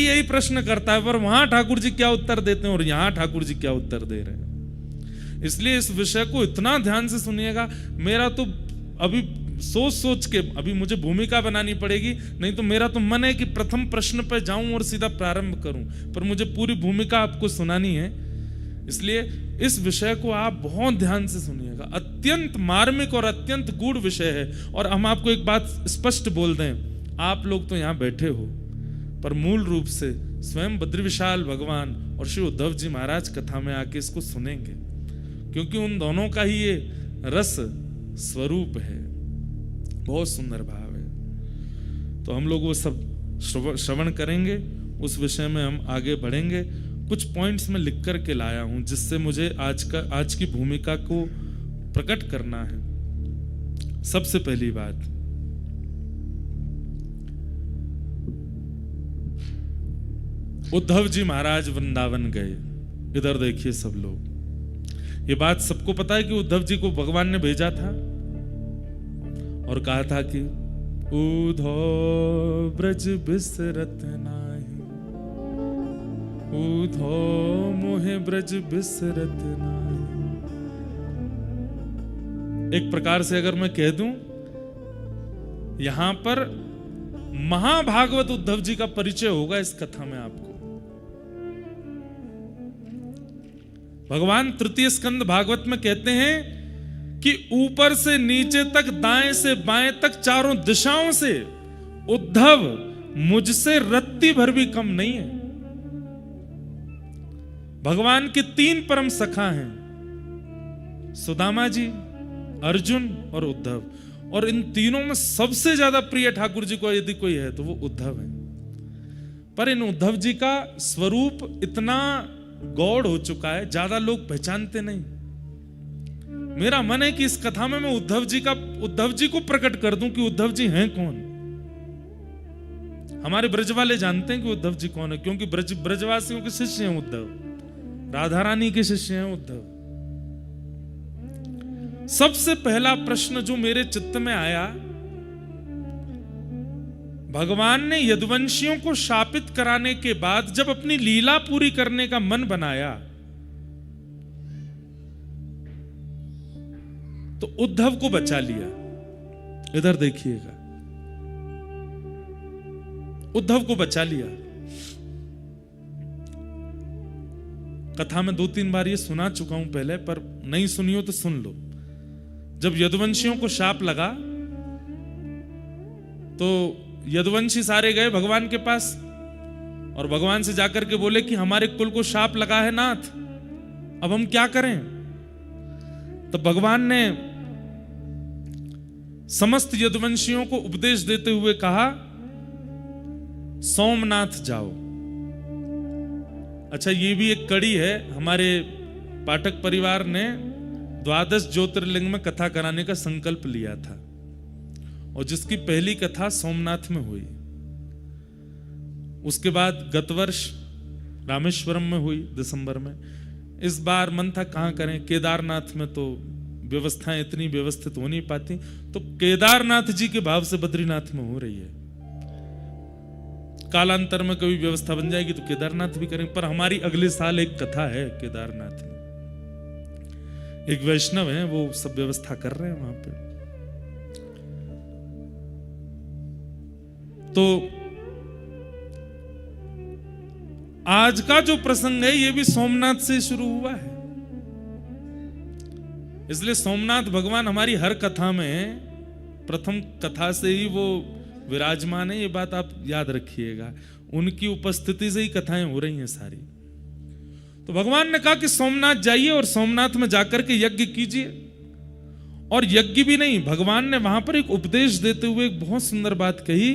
यही प्रश्न करता है, पर वहां ठाकुर जी क्या उत्तर देते हैं और यहां ठाकुर जी क्या उत्तर दे रहे हैं। इसलिए इस विषय को इतना ध्यान से सुनिएगा। मेरा तो अभी सोच के अभी मुझे भूमिका बनानी पड़ेगी, नहीं तो मेरा तो मन है कि प्रथम प्रश्न पर जाऊं और सीधा प्रारंभ करूं, पर मुझे पूरी भूमिका आपको सुनानी है। इसलिए इस विषय को आप बहुत ध्यान से सुनिएगा। अत्यंत मार्मिक और अत्यंत गूढ़ विषय है। और हम आपको एक बात स्पष्ट बोल दें, आप लोग तो यहां बैठे हो, पर मूल रूप से स्वयं बद्रीविशाल भगवान और श्री उद्धव जी महाराज कथा में आके इसको सुनेंगे, क्योंकि उन दोनों का ही ये रस स्वरूप है। बहुत सुंदर भाव है। तो हम लोग वो सब श्रवण करेंगे, उस विषय में हम आगे बढ़ेंगे। कुछ पॉइंट्स में लिख करके लाया हूं, जिससे मुझे आज की भूमिका को प्रकट करना है। सबसे पहली बात, उद्धव जी महाराज वृंदावन गए। इधर देखिए सब लोग, ये बात सबको पता है कि उद्धव जी को भगवान ने भेजा था और कहा था कि उद्धव ब्रज बिसरत नाही, उद्धव मोहे ब्रज बिसरत नाही। एक प्रकार से अगर मैं कह दूं, यहां पर महाभागवत उद्धव जी का परिचय होगा इस कथा में आपको। भगवान तृतीय स्कंद भागवत में कहते हैं कि ऊपर से नीचे तक, दाएं से बाएं तक, चारों दिशाओं से उद्धव मुझसे रत्ती भर भी कम नहीं है। भगवान के 3 परम सखा हैं, सुदामा जी, अर्जुन और उद्धव। और इन तीनों में सबसे ज्यादा प्रिय ठाकुर जी को यदि कोई है तो वो उद्धव है। पर इन उद्धव जी का स्वरूप इतना गौड़ हो चुका है, ज्यादा लोग पहचानते नहीं। मेरा मन है कि इस कथा में मैं उद्धव जी को प्रकट कर दूं कि उद्धव जी हैं कौन। हमारे ब्रज वाले जानते हैं कि उद्धव जी कौन है, क्योंकि ब्रजवासियों के शिष्य हैं उद्धव, राधा रानी के शिष्य हैं उद्धव। सबसे पहला प्रश्न जो मेरे चित्त में आया, भगवान ने यदुवंशियों को शापित कराने के बाद जब अपनी लीला पूरी करने का मन बनाया, तो उद्धव को बचा लिया। इधर देखिएगा, उद्धव को बचा लिया। कथा में 2-3 बार ये सुना चुका हूं पहले, पर नहीं सुनी हो तो सुन लो। जब यदुवंशियों को शाप लगा तो यदुवंशी सारे गए भगवान के पास और भगवान से जाकर के बोले कि हमारे कुल को शाप लगा है नाथ, अब हम क्या करें। तो भगवान ने समस्त यदुवंशियों को उपदेश देते हुए कहा, सोमनाथ जाओ। अच्छा, ये भी एक कड़ी है। हमारे पाठक परिवार ने 12 ज्योतिर्लिंग में कथा कराने का संकल्प लिया था, और जिसकी पहली कथा सोमनाथ में हुई। उसके बाद गत वर्ष रामेश्वरम में हुई दिसंबर में। इस बार मन था कहां करें, केदारनाथ में तो व्यवस्थाएं इतनी व्यवस्थित हो नहीं पाती, तो केदारनाथ जी के भाव से बद्रीनाथ में हो रही है। कालांतर में कभी व्यवस्था बन जाएगी तो केदारनाथ भी करेंगे, पर हमारी अगले साल एक कथा है केदारनाथ में। एक वैष्णव है, वो सब व्यवस्था कर रहे हैं वहां पे। तो आज का जो प्रसंग है ये भी सोमनाथ से शुरू हुआ है। इसलिए सोमनाथ भगवान हमारी हर कथा में प्रथम कथा से ही वो विराजमान है, ये बात आप याद रखिएगा। उनकी उपस्थिति से ही कथाएं हो रही हैं सारी। तो भगवान ने कहा कि सोमनाथ जाइए और सोमनाथ में जाकर के यज्ञ कीजिए। और यज्ञ भी नहीं, भगवान ने वहां पर एक उपदेश देते हुए एक बहुत सुंदर बात कही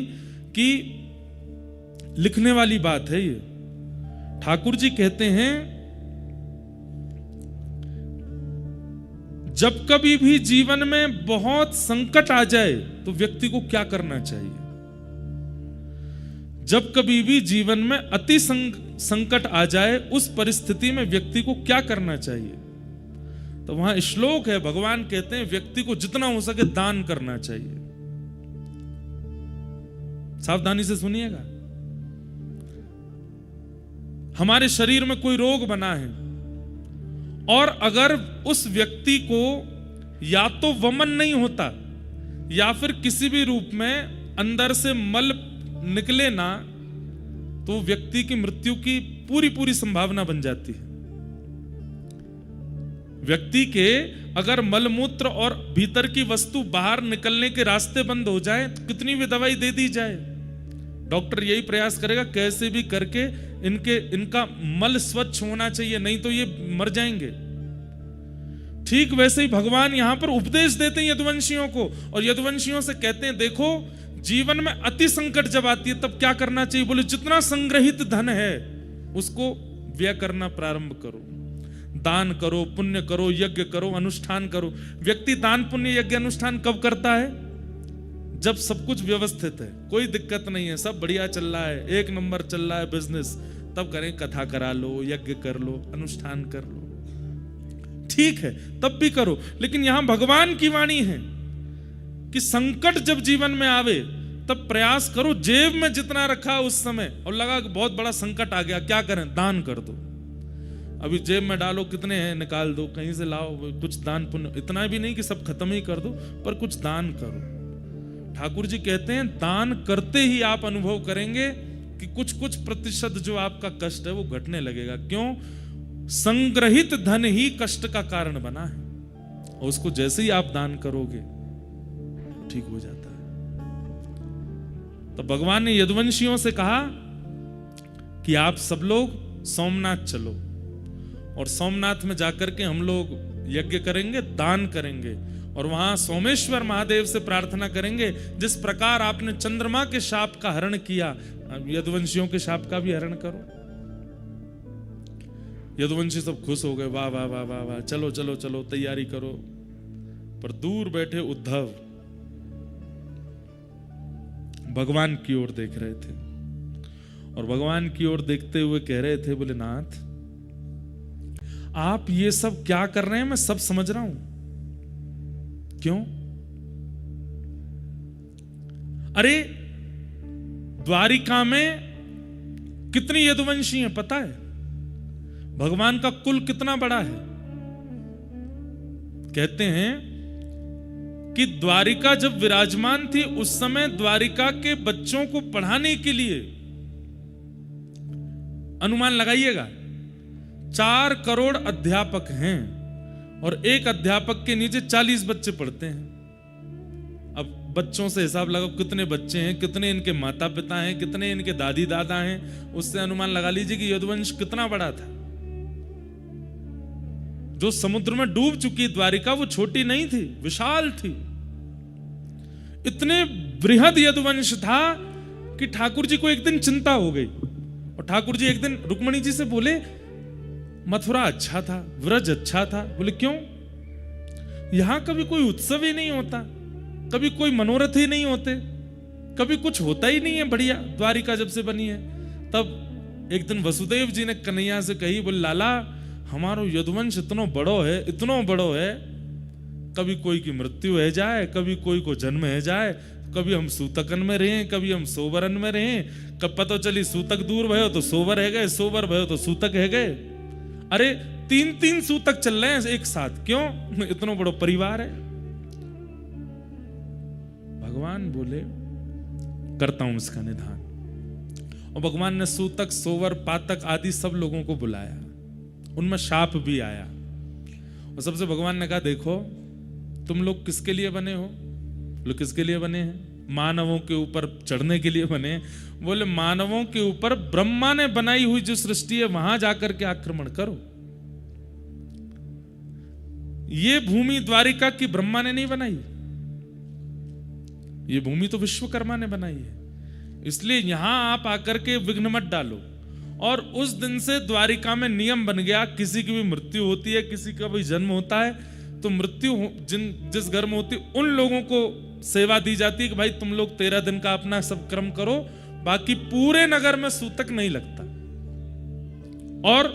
कि लिखने वाली बात है ये। ठाकुर जी कहते हैं, जब कभी भी जीवन में बहुत संकट आ जाए तो व्यक्ति को क्या करना चाहिए। जब कभी भी जीवन में अति संकट आ जाए उस परिस्थिति में व्यक्ति को क्या करना चाहिए। तो वहां श्लोक है, भगवान कहते हैं व्यक्ति को जितना हो सके दान करना चाहिए। सावधानी से सुनिएगा। हमारे शरीर में कोई रोग बना है, और अगर उस व्यक्ति को या तो वमन नहीं होता या फिर किसी भी रूप में अंदर से मल निकले ना, तो व्यक्ति की मृत्यु की पूरी पूरी संभावना बन जाती है। व्यक्ति के अगर मलमूत्र और भीतर की वस्तु बाहर निकलने के रास्ते बंद हो जाए तो कितनी भी दवाई दे दी जाए, डॉक्टर यही प्रयास करेगा कैसे भी करके इनका मल स्वच्छ होना चाहिए, नहीं तो ये मर जाएंगे। ठीक वैसे ही भगवान यहां पर उपदेश देते हैं यदुवंशियों को, और यदुवंशियों से कहते हैं देखो जीवन में अति संकट जब आती है तब क्या करना चाहिए। बोले जितना संग्रहित धन है उसको व्यय करना प्रारंभ करो, दान करो, पुण्य करो, यज्ञ करो, अनुष्ठान करो। व्यक्ति दान पुण्य यज्ञ अनुष्ठान कब करता है? जब सब कुछ व्यवस्थित है, कोई दिक्कत नहीं है, सब बढ़िया चल रहा है, एक नंबर चल रहा है बिजनेस, तब करें, कथा करा लो, यज्ञ कर लो, अनुष्ठान कर लो, ठीक है तब भी करो। लेकिन यहां भगवान की वाणी है कि संकट जब जीवन में आवे तब प्रयास करो, जेब में जितना रखा उस समय और लगा कि बहुत बड़ा संकट आ गया, क्या करें? दान कर दो। अभी जेब में डालो, कितने हैं निकाल दो, कहीं से लाओ, कुछ दान पुण्य, इतना भी नहीं कि सब खत्म ही कर दो, पर कुछ दान करो। ठाकुर जी कहते हैं दान करते ही आप अनुभव करेंगे कि कुछ कुछ प्रतिशत जो आपका कष्ट है वो घटने लगेगा। क्यों? संग्रहित धन ही कष्ट का कारण बना है, और उसको जैसे ही आप दान करोगे ठीक हो जाता है। तो भगवान ने यदुवंशियों से कहा कि आप सब लोग सोमनाथ चलो, और सोमनाथ में जाकर के हम लोग यज्ञ करेंगे, दान करेंगे, और वहां सोमेश्वर महादेव से प्रार्थना करेंगे जिस प्रकार आपने चंद्रमा के शाप का हरण किया, यदुवंशियों के शाप का भी हरण करो। यदुवंशी सब खुश हो गए, वाह वाह वाह वाह वाह, चलो चलो चलो तैयारी करो। पर दूर बैठे उद्धव भगवान की ओर देख रहे थे, और भगवान की ओर देखते हुए कह रहे थे, बोले नाथ आप ये सब क्या कर रहे हैं, मैं सब समझ रहा हूं। क्यों? अरे द्वारिका में कितनी यदुवंशी हैं पता है? भगवान का कुल कितना बड़ा है? कहते हैं कि द्वारिका जब विराजमान थी उस समय द्वारिका के बच्चों को पढ़ाने के लिए, अनुमान लगाइएगा, 4 करोड़ अध्यापक हैं, और एक अध्यापक के नीचे 40 बच्चे पढ़ते हैं। अब बच्चों से हिसाब लगाओ कितने बच्चे हैं, कितने इनके माता पिता हैं, कितने इनके दादी दादा हैं, उससे अनुमान लगा लीजिए कि यदुवंश कितना बड़ा था। जो समुद्र में डूब चुकी द्वारिका वो छोटी नहीं थी, विशाल थी। इतने बृहद यदुवंश था कि ठाकुर जी को एक दिन चिंता हो गई, और ठाकुर जी एक दिन रुक्मणी जी से बोले मथुरा अच्छा था, व्रज अच्छा था। बोले क्यों? यहां कभी कोई उत्सव ही नहीं होता, कभी कोई मनोरथ ही नहीं होते, कभी कुछ होता ही नहीं है बढ़िया, द्वारिका जब से बनी है। तब एक दिन वसुदेव जी ने कन्हैया से कही, बोले लाला हमारो यदुवंश इतनो बड़ो है, कभी कोई की मृत्यु है जाए, कभी कोई को जन्म है जाए, कभी हम सूतकन में रहें, कभी हम सोवरन में रहें, कब पता चली सूतक दूर भयो तो सोवर है गए, सोवर भयो तो सूतक है गए। अरे 3-3 सूतक चल रहे हैं एक साथ, क्यों? इतना बड़ा परिवार है। भगवान बोले करता हूं इसका निधान, और भगवान ने सूतक, सोवर, पातक आदि सब लोगों को बुलाया, उनमें शाप भी आया, और सबसे भगवान ने कहा देखो तुम लोग किसके लिए बने हो? लोग किसके लिए बने हैं? मानवों के ऊपर चढ़ने के लिए बने। बोले मानवों के ऊपर ब्रह्मा ने बनाई हुई जो सृष्टि है वहां जाकर के आक्रमण करो। ये भूमि द्वारिका की ब्रह्मा ने नहीं बनाई, ये भूमि तो विश्वकर्मा ने बनाई है, इसलिए यहां आप आकर के विघ्न मत डालो। और उस दिन से द्वारिका में नियम बन गया, किसी की भी मृत्यु होती है, किसी का भी जन्म होता है, तो मृत्यु जिस घर में होती है उन लोगों को सेवा दी जाती है कि भाई तुम लोग 13 दिन का अपना सब कर्म करो, बाकी पूरे नगर में सूतक नहीं लगता, और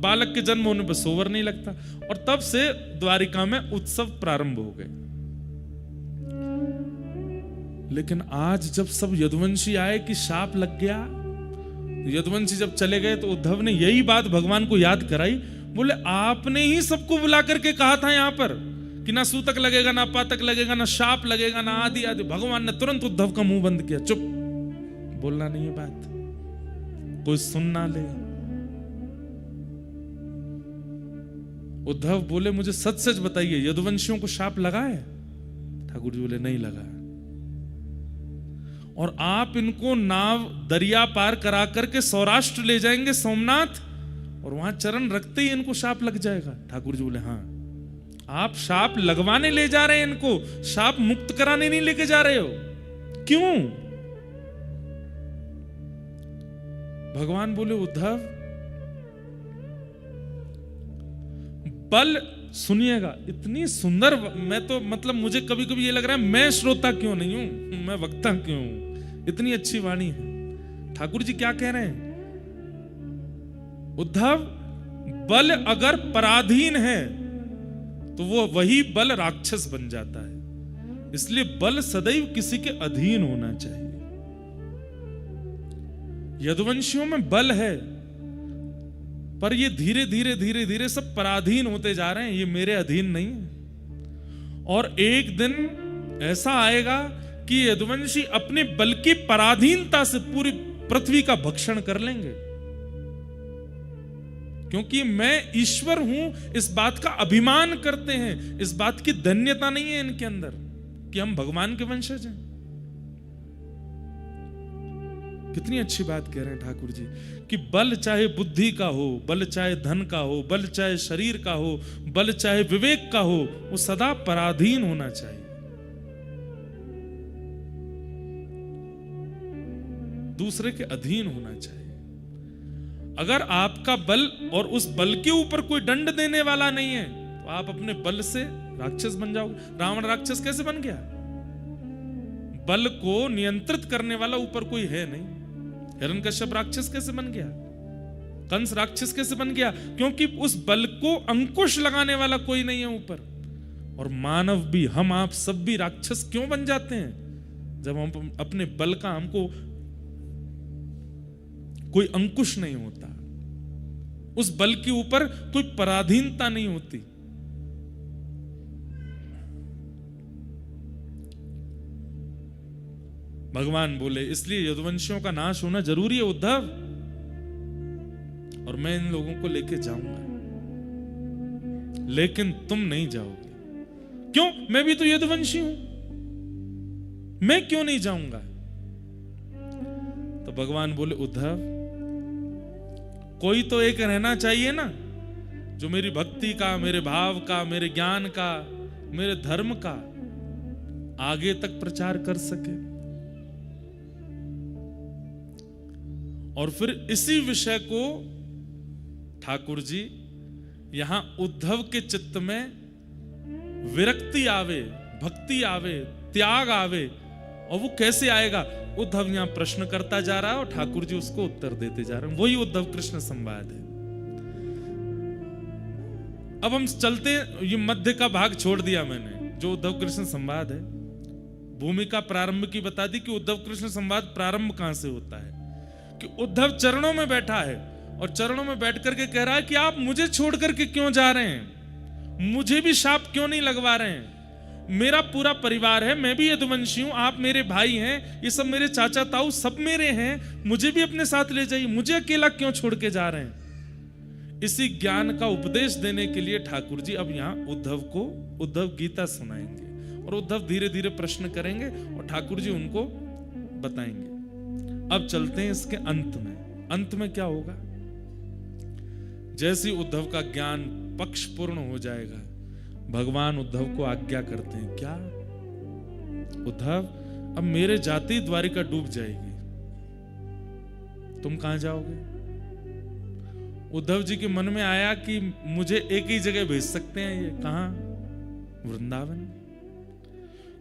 बालक के जन्म होने पर सोवर नहीं लगता। और तब से द्वारिका में उत्सव प्रारंभ हो गए। लेकिन आज जब सब यदुवंशी आए कि शाप लग गया, यदुवंशी जब चले गए तो उद्धव ने यही बात भगवान को याद कराई। बोले आपने ही सबको बुला करके कहा था यहां पर कि ना सूतक लगेगा, ना पातक लगेगा, ना शाप लगेगा, ना आदि आदि। भगवान ने तुरंत उद्धव का मुंह बंद किया, चुप, बोलना नहीं है बात, कोई सुन ना ले। उद्धव बोले मुझे सच सच बताइए, यदुवंशियों को शाप लगा है? ठाकुर जी बोले नहीं लगा। और आप इनको नाव दरिया पार करा करके सौराष्ट्र ले जाएंगे, सोमनाथ, और वहां चरण रखते ही इनको शाप लग जाएगा? ठाकुर जी बोले हाँ। आप शाप लगवाने ले जा रहे हैं, इनको शाप मुक्त कराने नहीं लेके जा रहे हो, क्यों? भगवान बोले उद्धव, बल, सुनिएगा, इतनी सुंदर, मैं तो मतलब मुझे कभी कभी ये लग रहा है मैं श्रोता क्यों नहीं हूं, मैं वक्ता क्यों हूं, इतनी अच्छी वाणी है। ठाकुर जी क्या कह रहे हैं? उद्धव, बल अगर पराधीन है तो वो वही बल राक्षस बन जाता है, इसलिए बल सदैव किसी के अधीन होना चाहिए। यदुवंशियों में बल है, पर ये धीरे धीरे धीरे धीरे सब पराधीन होते जा रहे हैं, ये मेरे अधीन नहीं है। और एक दिन ऐसा आएगा कि यदुवंशी अपने बल की पराधीनता से पूरी पृथ्वी का भक्षण कर लेंगे, क्योंकि मैं ईश्वर हूं इस बात का अभिमान करते हैं, इस बात की धन्यता नहीं है इनके अंदर कि हम भगवान के वंशज हैं। कितनी अच्छी बात कह रहे हैं ठाकुर जी कि बल चाहे बुद्धि का हो, बल चाहे धन का हो, बल चाहे शरीर का हो, बल चाहे विवेक का हो, वो सदा पराधीन होना चाहिए, दूसरे के अधीन होना चाहिए। अगर आपका बल और उस बल के ऊपर कोई दंड देने वाला नहीं है तो आप अपने बल से राक्षस बन जाओगे। रावण राक्षस कैसे बन गया? बल को नियंत्रित करने वाला ऊपर कोई है नहीं। हिरण्यकश्यप राक्षस कैसे बन गया? कंस राक्षस कैसे बन गया? क्योंकि उस बल को अंकुश लगाने वाला कोई नहीं है ऊपर। और मानव भी, हम आप सब भी राक्षस क्यों बन जाते हैं? जब हम अपने बल का, हमको कोई अंकुश नहीं होता, उस बल के ऊपर कोई पराधीनता नहीं होती। भगवान बोले इसलिए यदुवंशियों का नाश होना जरूरी है उद्धव, और मैं इन लोगों को लेके जाऊंगा, लेकिन तुम नहीं जाओगे। क्यों? मैं भी तो यदुवंशी हूं, मैं क्यों नहीं जाऊंगा? तो भगवान बोले उद्धव, कोई तो एक रहना चाहिए ना जो मेरी भक्ति का, मेरे भाव का, मेरे ज्ञान का, मेरे धर्म का आगे तक प्रचार कर सके। और फिर इसी विषय को ठाकुर जी यहां उद्धव के चित्त में विरक्ति आवे, भक्ति आवे, त्याग आवे। और वो कैसे आएगा? उद्धव यहां प्रश्न करता जा रहा है और ठाकुर जी उसको उत्तर देते जा रहे हैं। वही उद्धव कृष्ण संवाद है। अब हम चलते, ये मध्य का भाग छोड़ दिया मैंने, जो उद्धव कृष्ण संवाद है। भूमिका प्रारंभ की बता दी कि उद्धव कृष्ण संवाद प्रारंभ कहां से होता है, कि उद्धव चरणों में बैठा है और चरणों में बैठ करके कह रहा है कि आप मुझे छोड़ करके क्यों जा रहे हैं, मुझे भी शाप क्यों नहीं लगवा रहे हैं, मेरा पूरा परिवार है, मैं भी यदुवंशी हूं, आप मेरे भाई हैं, ये सब मेरे चाचा ताऊ सब मेरे हैं, मुझे भी अपने साथ ले जाइए, मुझे अकेला क्यों छोड़ के जा रहे हैं। इसी ज्ञान का उपदेश देने के लिए ठाकुर जी अब यहां उद्धव को उद्धव गीता सुनाएंगे और उद्धव धीरे धीरे प्रश्न करेंगे और ठाकुर जी उनको बताएंगे। अब चलते हैं इसके अंत में। अंत में क्या होगा? जैसे उद्धव का ज्ञान पक्ष पूर्ण हो जाएगा, भगवान उद्धव को आज्ञा करते हैं, क्या उद्धव, अब मेरे जाते ही द्वारिका डूब जाएगी, तुम कहां जाओगे? उद्धव जी के मन में आया कि मुझे एक ही जगह भेज सकते हैं, ये कहां? वृंदावन।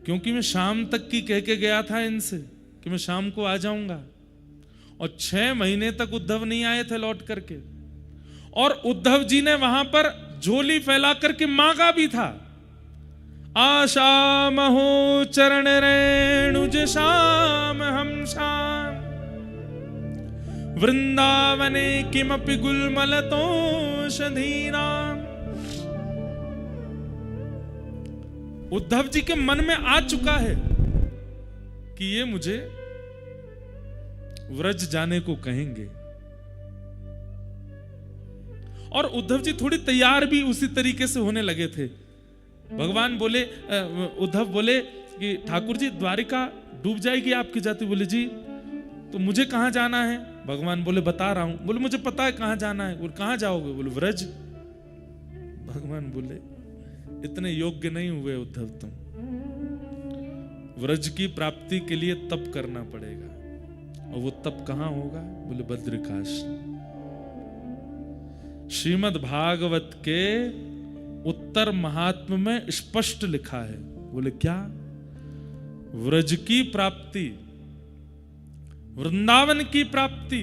क्योंकि मैं शाम तक की कह के गया था इनसे कि मैं शाम को आ जाऊंगा, और 6 महीने तक उद्धव नहीं आए थे लौट करके। और उद्धव जी ने वहां पर झोली फैला करके मांगा भी था, आशा महो चरण रेणुज श्याम हम श्याम, वृंदावने किमपि गुल्मलतोषधीनाम। उद्धव जी के मन में आ चुका है कि ये मुझे व्रज जाने को कहेंगे, और उद्धव जी थोड़ी तैयार भी उसी तरीके से होने लगे थे। भगवान बोले, उद्धव बोले कि ठाकुर जी द्वारिका डूब जाएगी आपकी जाति। बोले जी तो मुझे कहां जाना है? भगवान बोले बता रहा हूं। बोले मुझे पता है कहां जाना है। बोले कहां जाओगे? बोले व्रज। भगवान बोले इतने योग्य नहीं हुए उद्धव तुम, व्रज की प्राप्ति के लिए तप करना पड़ेगा। और वो तप कहां होगा? बोले बद्रिकाश्रम। श्रीमद् भागवत के उत्तर महात्म्य में स्पष्ट लिखा है। बोले क्या? व्रज की प्राप्ति, वृंदावन की प्राप्ति,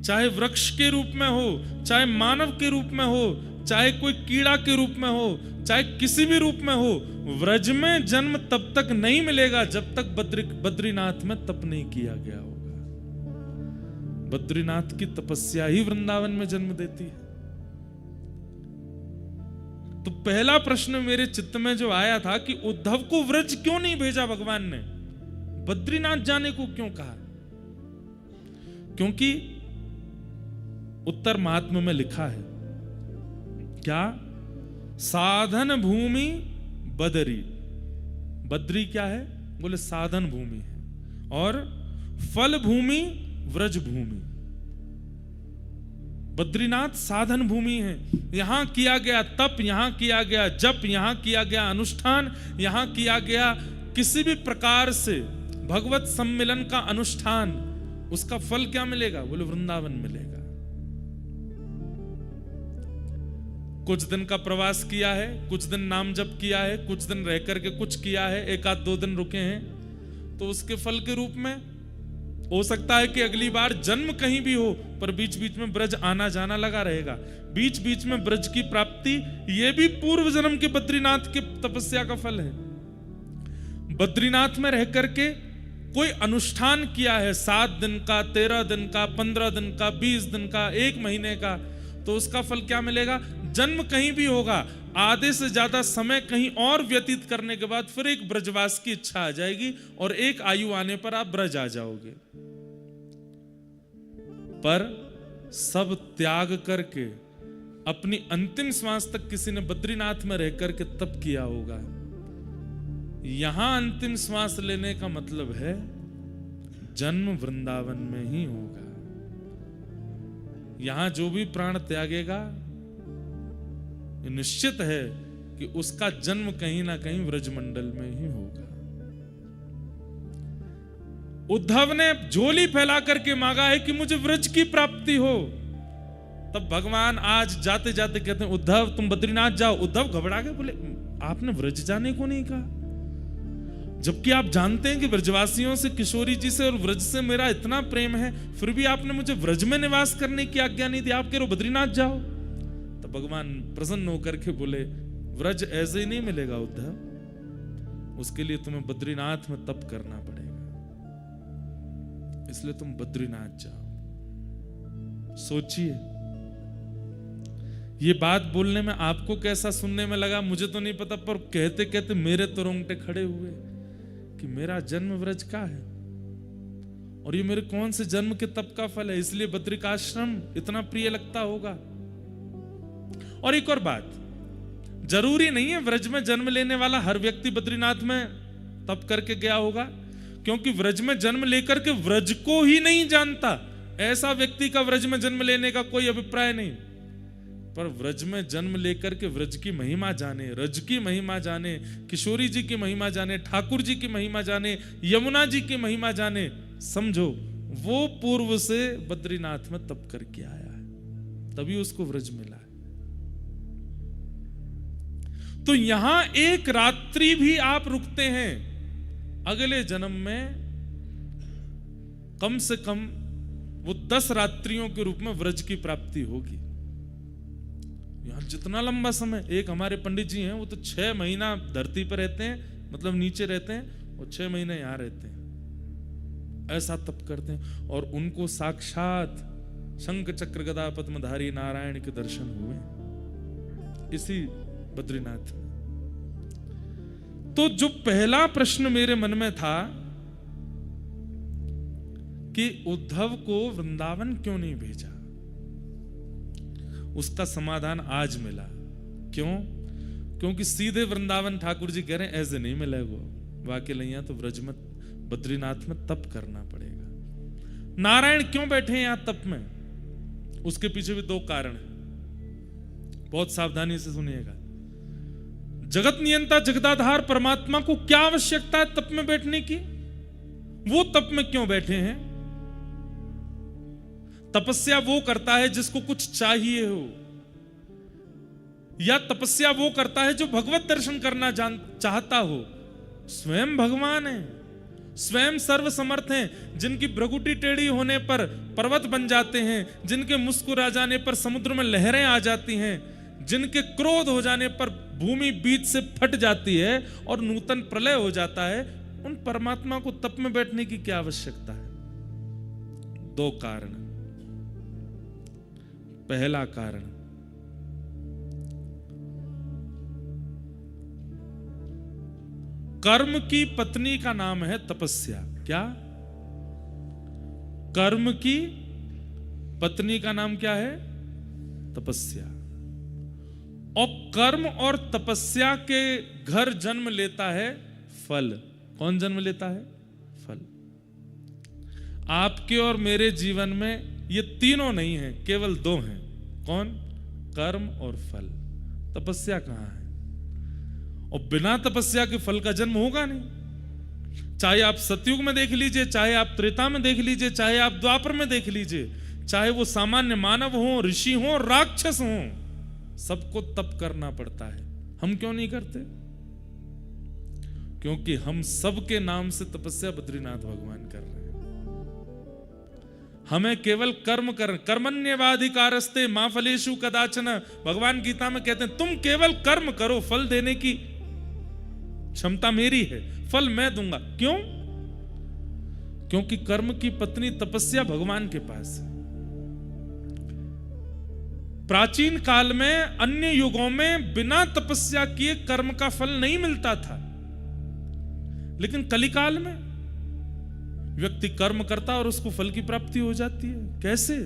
चाहे वृक्ष के रूप में हो, चाहे मानव के रूप में हो, चाहे कोई कीड़ा के रूप में हो, चाहे किसी भी रूप में हो, व्रज में जन्म तब तक नहीं मिलेगा जब तक बद्रीनाथ में तप नहीं किया गया होगा। बद्रीनाथ की तपस्या ही वृंदावन में जन्म देती है। तो पहला प्रश्न मेरे चित्त में जो आया था कि उद्धव को व्रज क्यों नहीं भेजा भगवान ने, बद्रीनाथ जाने को क्यों कहा? क्योंकि उत्तर महात्म्य में लिखा है क्या? साधन भूमि बदरी। बद्री क्या है? बोले साधन भूमि है, और फल भूमि व्रज भूमि। बद्रीनाथ साधन भूमि है। यहां किया गया तप, यहां किया गया जप, यहां किया गया अनुष्ठान, यहां किया गया किसी भी प्रकार से भगवत सम्मिलन का अनुष्ठान, उसका फल क्या मिलेगा? बोले वृंदावन मिलेगा। कुछ दिन का प्रवास किया है, कुछ दिन नाम जप किया है, कुछ दिन रह करके कुछ किया है, एक आध दो दिन रुके हैं, तो उसके फल के रूप में हो सकता है कि अगली बार जन्म कहीं भी हो, पर बीच बीच में ब्रज आना जाना लगा रहेगा। बीच बीच में ब्रज की प्राप्ति, यह भी पूर्व जन्म के बद्रीनाथ के तपस्या का फल है। बद्रीनाथ में रह करके कोई अनुष्ठान किया है 7 दिन का, 13 दिन का, 15 दिन का, 20 दिन का, 1 महीने का, तो उसका फल क्या मिलेगा? जन्म कहीं भी होगा, आधे से ज्यादा समय कहीं और व्यतीत करने के बाद फिर एक ब्रजवास की इच्छा आ जाएगी, और एक आयु आने पर आप ब्रज आ जाओगे। पर सब त्याग करके अपनी अंतिम श्वास तक किसी ने बद्रीनाथ में रह करके तप किया होगा। यहां अंतिम श्वास लेने का मतलब है जन्म वृंदावन में ही होगा। यहां जो भी प्राण त्यागेगा, निश्चित है कि उसका जन्म कहीं ना कहीं व्रजमंडल में ही होगा। उद्धव ने झोली फैला करके मांगा है कि मुझे व्रज की प्राप्ति हो, तब भगवान आज जाते जाते कहते हैं उद्धव तुम बद्रीनाथ जाओ। उद्धव घबरा गए, बोले आपने व्रज जाने को नहीं कहा, जबकि आप जानते हैं कि ब्रजवासियों से, किशोरी जी से और व्रज से मेरा इतना प्रेम है, फिर भी आपने मुझे व्रज में निवास करने की आज्ञा नहीं दी, आप कह रहे हो बद्रीनाथ जाओ। तो भगवान प्रसन्न होकर के बोले व्रज ऐसे ही नहीं मिलेगा उद्धव, उसके लिए तुम्हें बद्रीनाथ में तप करना पड़ेगा, इसलिए तुम बद्रीनाथ जाओ। सोचिए, ये बात बोलने में आपको कैसा सुनने में लगा मुझे तो नहीं पता, पर कहते कहते मेरे तो रोंगटे खड़े हुए कि मेरा जन्म व्रज का है, और ये मेरे कौन से जन्म के तप का फल है, इसलिए बद्रिकाश्रम इतना प्रिय लगता होगा। और एक और बात, जरूरी नहीं है व्रज में जन्म लेने वाला हर व्यक्ति बद्रीनाथ में तप करके गया होगा, क्योंकि व्रज में जन्म लेकर के व्रज को ही नहीं जानता ऐसा व्यक्ति का व्रज में जन्म लेने का कोई अभिप्राय नहीं। पर व्रज में जन्म लेकर के व्रज की महिमा जाने, रज की महिमा जाने, किशोरी जी की महिमा जाने, ठाकुर जी की महिमा जाने, यमुना जी की महिमा जाने, समझो वो पूर्व से बद्रीनाथ में तप करके आया है, तभी उसको व्रज मिला है। तो यहां एक रात्रि भी आप रुकते हैं, अगले जन्म में कम से कम वो 10 रात्रियों के रूप में व्रज की प्राप्ति होगी। यहां जितना लंबा समय, एक हमारे पंडित जी हैं वो तो 6 महीना धरती पर रहते हैं, मतलब नीचे रहते हैं, और 6 महीने यहां रहते हैं, ऐसा तप करते हैं, और उनको साक्षात शंख चक्र गदा पद्मधारी नारायण के दर्शन हुए इसी बद्रीनाथ में। तो जो पहला प्रश्न मेरे मन में था कि उद्धव को वृंदावन क्यों नहीं भेजा, उसका समाधान आज मिला। क्यों? क्योंकि सीधे वृंदावन ठाकुर जी कह रहे हैं ऐसे नहीं मिलेगा, वाकई लिया तो व्रज में बद्रीनाथ में तप करना पड़ेगा। नारायण क्यों बैठे हैं यहां तप में, उसके पीछे भी दो कारण हैं, बहुत सावधानी से सुनिएगा। जगत नियंता जगदाधार परमात्मा को क्या आवश्यकता है तप में बैठने की, वो तप में क्यों बैठे हैं? तपस्या वो करता है जिसको कुछ चाहिए हो, या तपस्या वो करता है जो भगवत दर्शन करना चाहता हो। स्वयं भगवान है, स्वयं सर्व समर्थ हैं, जिनकी भ्रगुटी टेढ़ी होने पर पर्वत बन जाते हैं, जिनके मुस्कुरा जाने पर समुद्र में लहरें आ जाती हैं, जिनके क्रोध हो जाने पर भूमि बीच से फट जाती है और नूतन प्रलय हो जाता है, उन परमात्मा को तप में बैठने की क्या आवश्यकता है? दो कारण। पहला कारण, कर्म की पत्नी का नाम है तपस्या। क्या? कर्म की पत्नी का नाम क्या है? तपस्या। और कर्म और तपस्या के घर जन्म लेता है फल। कौन जन्म लेता है? फल। आपके और मेरे जीवन में ये तीनों नहीं है, केवल दो हैं। कौन? कर्म और फल। तपस्या कहां है? और बिना तपस्या के फल का जन्म होगा नहीं। चाहे आप सतयुग में देख लीजिए, चाहे आप त्रेता में देख लीजिए, चाहे आप द्वापर में देख लीजिए, चाहे वो सामान्य मानव हो, ऋषि हो, राक्षस हो, सबको तप करना पड़ता है। हम क्यों नहीं करते? क्योंकि हम सबके नाम से तपस्या बद्रीनाथ भगवान कर रहे हैं। हमें केवल कर्म कर, कर्मण्येवाधिकारस्ते मा फलेषु कदाचन, भगवान गीता में कहते हैं तुम केवल कर्म करो, फल देने की क्षमता मेरी है, फल मैं दूंगा। क्यों? क्योंकि कर्म की पत्नी तपस्या भगवान के पास है। प्राचीन काल में, अन्य युगों में बिना तपस्या किए कर्म का फल नहीं मिलता था, लेकिन कलिकाल में व्यक्ति कर्म करता और उसको फल की प्राप्ति हो जाती है। कैसे?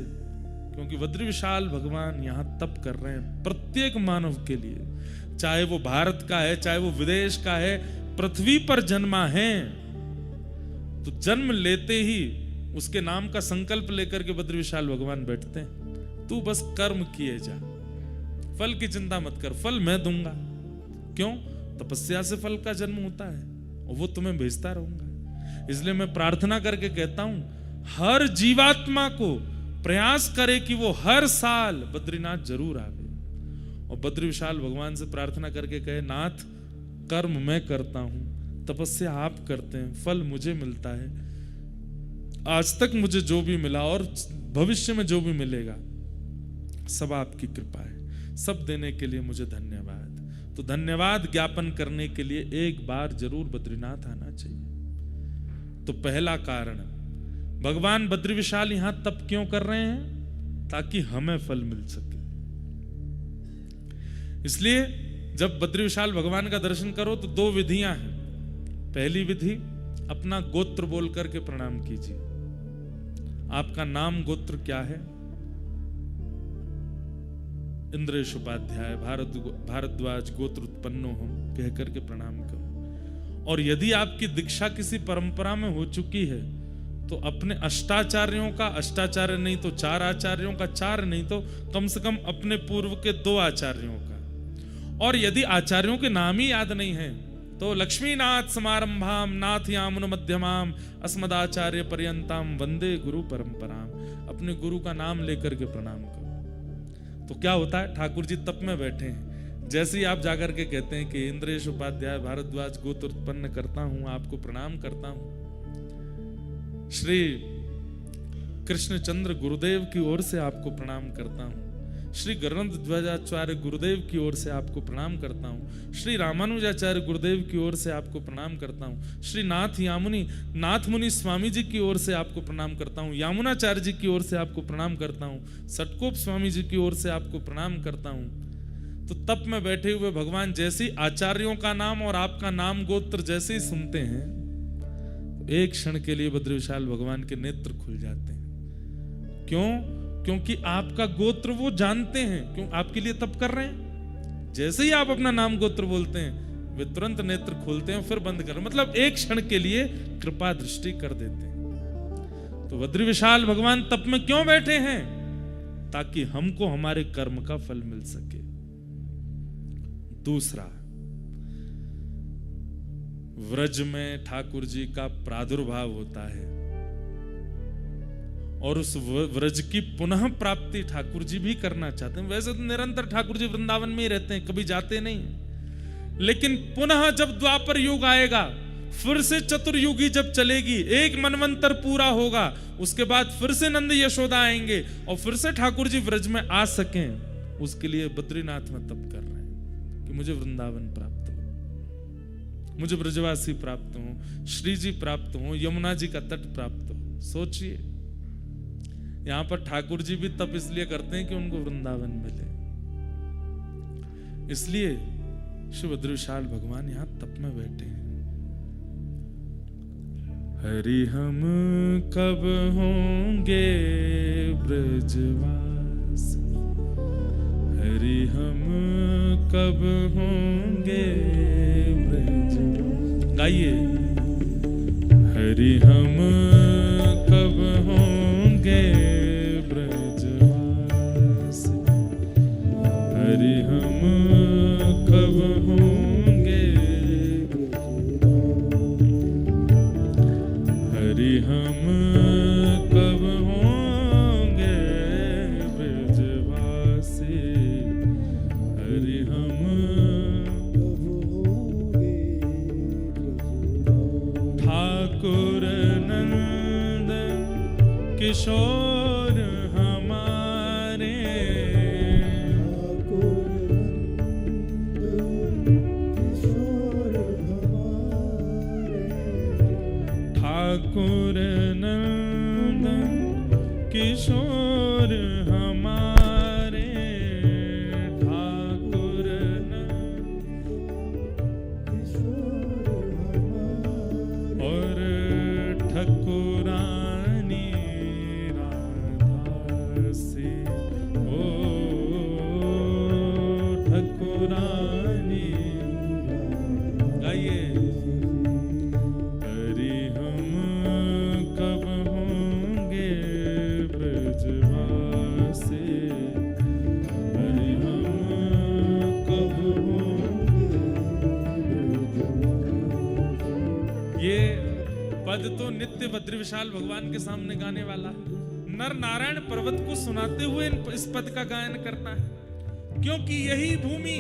क्योंकि बद्री विशाल भगवान यहां तप कर रहे हैं प्रत्येक मानव के लिए, चाहे वो भारत का है, चाहे वो विदेश का है, पृथ्वी पर जन्मा है तो जन्म लेते ही उसके नाम का संकल्प लेकर के बद्री विशाल भगवान बैठते हैं। तू बस कर्म किए जा, फल की चिंता मत कर, फल मैं दूंगा। क्यों? तपस्या से फल का जन्म होता है और वो तुम्हें भेजता रहूंगा। इसलिए मैं प्रार्थना करके कहता हूं, हर जीवात्मा को प्रयास करे कि वो हर साल बद्रीनाथ जरूर आवे और बद्री विशाल भगवान से प्रार्थना करके कहे, नाथ कर्म मैं करता हूं, तपस्या आप करते हैं, फल मुझे मिलता है। आज तक मुझे जो भी मिला और भविष्य में जो भी मिलेगा सब आपकी कृपा है, सब देने के लिए मुझे धन्यवाद। तो धन्यवाद ज्ञापन करने के लिए एक बार जरूर बद्रीनाथ आना चाहिए। तो पहला कारण, भगवान बद्री विशाल यहां तप क्यों कर रहे हैं? ताकि हमें फल मिल सके। इसलिए जब बद्री विशाल भगवान का दर्शन करो तो दो विधियां हैं। पहली विधि, अपना गोत्र बोल करके प्रणाम कीजिए। आपका नाम गोत्र क्या है? इंद्रेश उपाध्याय भारद्वाज गोत्र उत्पन्नो हम कह करके प्रणाम करो। और यदि आपकी दीक्षा किसी परंपरा में हो चुकी है तो अपने अष्टाचार्यों का, अष्टाचार्य नहीं तो 4 आचार्यों का, 4 नहीं तो कम से कम अपने पूर्व के 2 आचार्यों का। और यदि आचार्यों के नाम ही याद नहीं है तो लक्ष्मीनाथ समारंभाम नाथयामुन मध्यमाम अस्मदाचार्य पर्यंताम वंदे गुरु परंपराम, अपने गुरु का नाम लेकर के प्रणाम करो। तो क्या होता है? ठाकुर जी तप में बैठे हैं, जैसे ही आप जाकर के कहते हैं कि इंद्रेश उपाध्याय भारद्वाज गोत्र उत्पन्न करता हूं, आपको प्रणाम करता हूं, श्री कृष्णचंद्र गुरुदेव की ओर से आपको प्रणाम करता हूं, श्री ग्रंथ ध्वजाचार्य गुरुदेव की ओर से आपको प्रणाम करता हूँ। श्री रामानुजाचार्य गुरुदेव की ओर से आपको प्रणाम करता हूँ। श्री नाथ मुनि स्वामी जी की ओर से आपको प्रणाम करता हूँ। यामुनाचार्य जी की ओर से आपको प्रणाम करता हूँ। सटकोप स्वामी जी की ओर से आपको प्रणाम करता हूँ। तो तप में बैठे हुए भगवान जैसे आचार्यों का नाम और आपका नाम गोत्र जैसे ही सुनते हैं, एक क्षण के लिए बद्री विशाल भगवान के नेत्र खुल जाते हैं। क्यों? क्योंकि आपका गोत्र वो जानते हैं। क्यों? आपके लिए तप कर रहे हैं। जैसे ही आप अपना नाम गोत्र बोलते हैं, वे तुरंत नेत्र खोलते हैं, फिर बंद कर, मतलब एक क्षण के लिए कृपा दृष्टि कर देते हैं। तो बद्री विशाल भगवान तप में क्यों बैठे हैं? ताकि हमको हमारे कर्म का फल मिल सके। दूसरा, व्रज में ठाकुर जी का प्रादुर्भाव होता है और उस व्रज की पुनः प्राप्ति ठाकुर जी भी करना चाहते हैं। वैसे तो निरंतर ठाकुर जी वृंदावन में ही रहते हैं, कभी जाते नहीं, लेकिन पुनः जब द्वापर युग आएगा, फिर से चतुर्युगी जब चलेगी, एक मनवंतर पूरा होगा, उसके बाद फिर से नंद यशोदा आएंगे और फिर से ठाकुर जी व्रज में आ सकें, उसके लिए बद्रीनाथ में तप कर रहे हैं कि मुझे वृंदावन प्राप्त हो, मुझे ब्रजवासी प्राप्त हो, श्री जी प्राप्त हो, यमुना जी का तट प्राप्त हो। सोचिए, यहां पर ठाकुर जी भी तप इसलिए करते हैं कि उनको वृंदावन मिले। इसलिए श्री बद्री विशाल भगवान यहां तप में बैठे हैं। हरि हम कब होंगे ब्रजवास, हरि हम कब होंगे ब्रजवास। गाइए, हरि हम कब होंगे ब्रजवास, हरि हम कब होंगे, हरि हम कब होंगे ब्रजवासी, हरि हम कब होंगे ठाकुर नंद किशोर हमारे, ठाकुर नंद किशोर हमारे, ठाकुर नंद किशोर हमारे, और ठकुरानी राधा से, ओ ठकुरानी। गाइए, पद तो नित्य बद्री विशाल भगवान के सामने गाने वाला है। नर नारायण पर्वत को सुनाते हुए इस पद का गायन करना है, क्योंकि यही भूमि,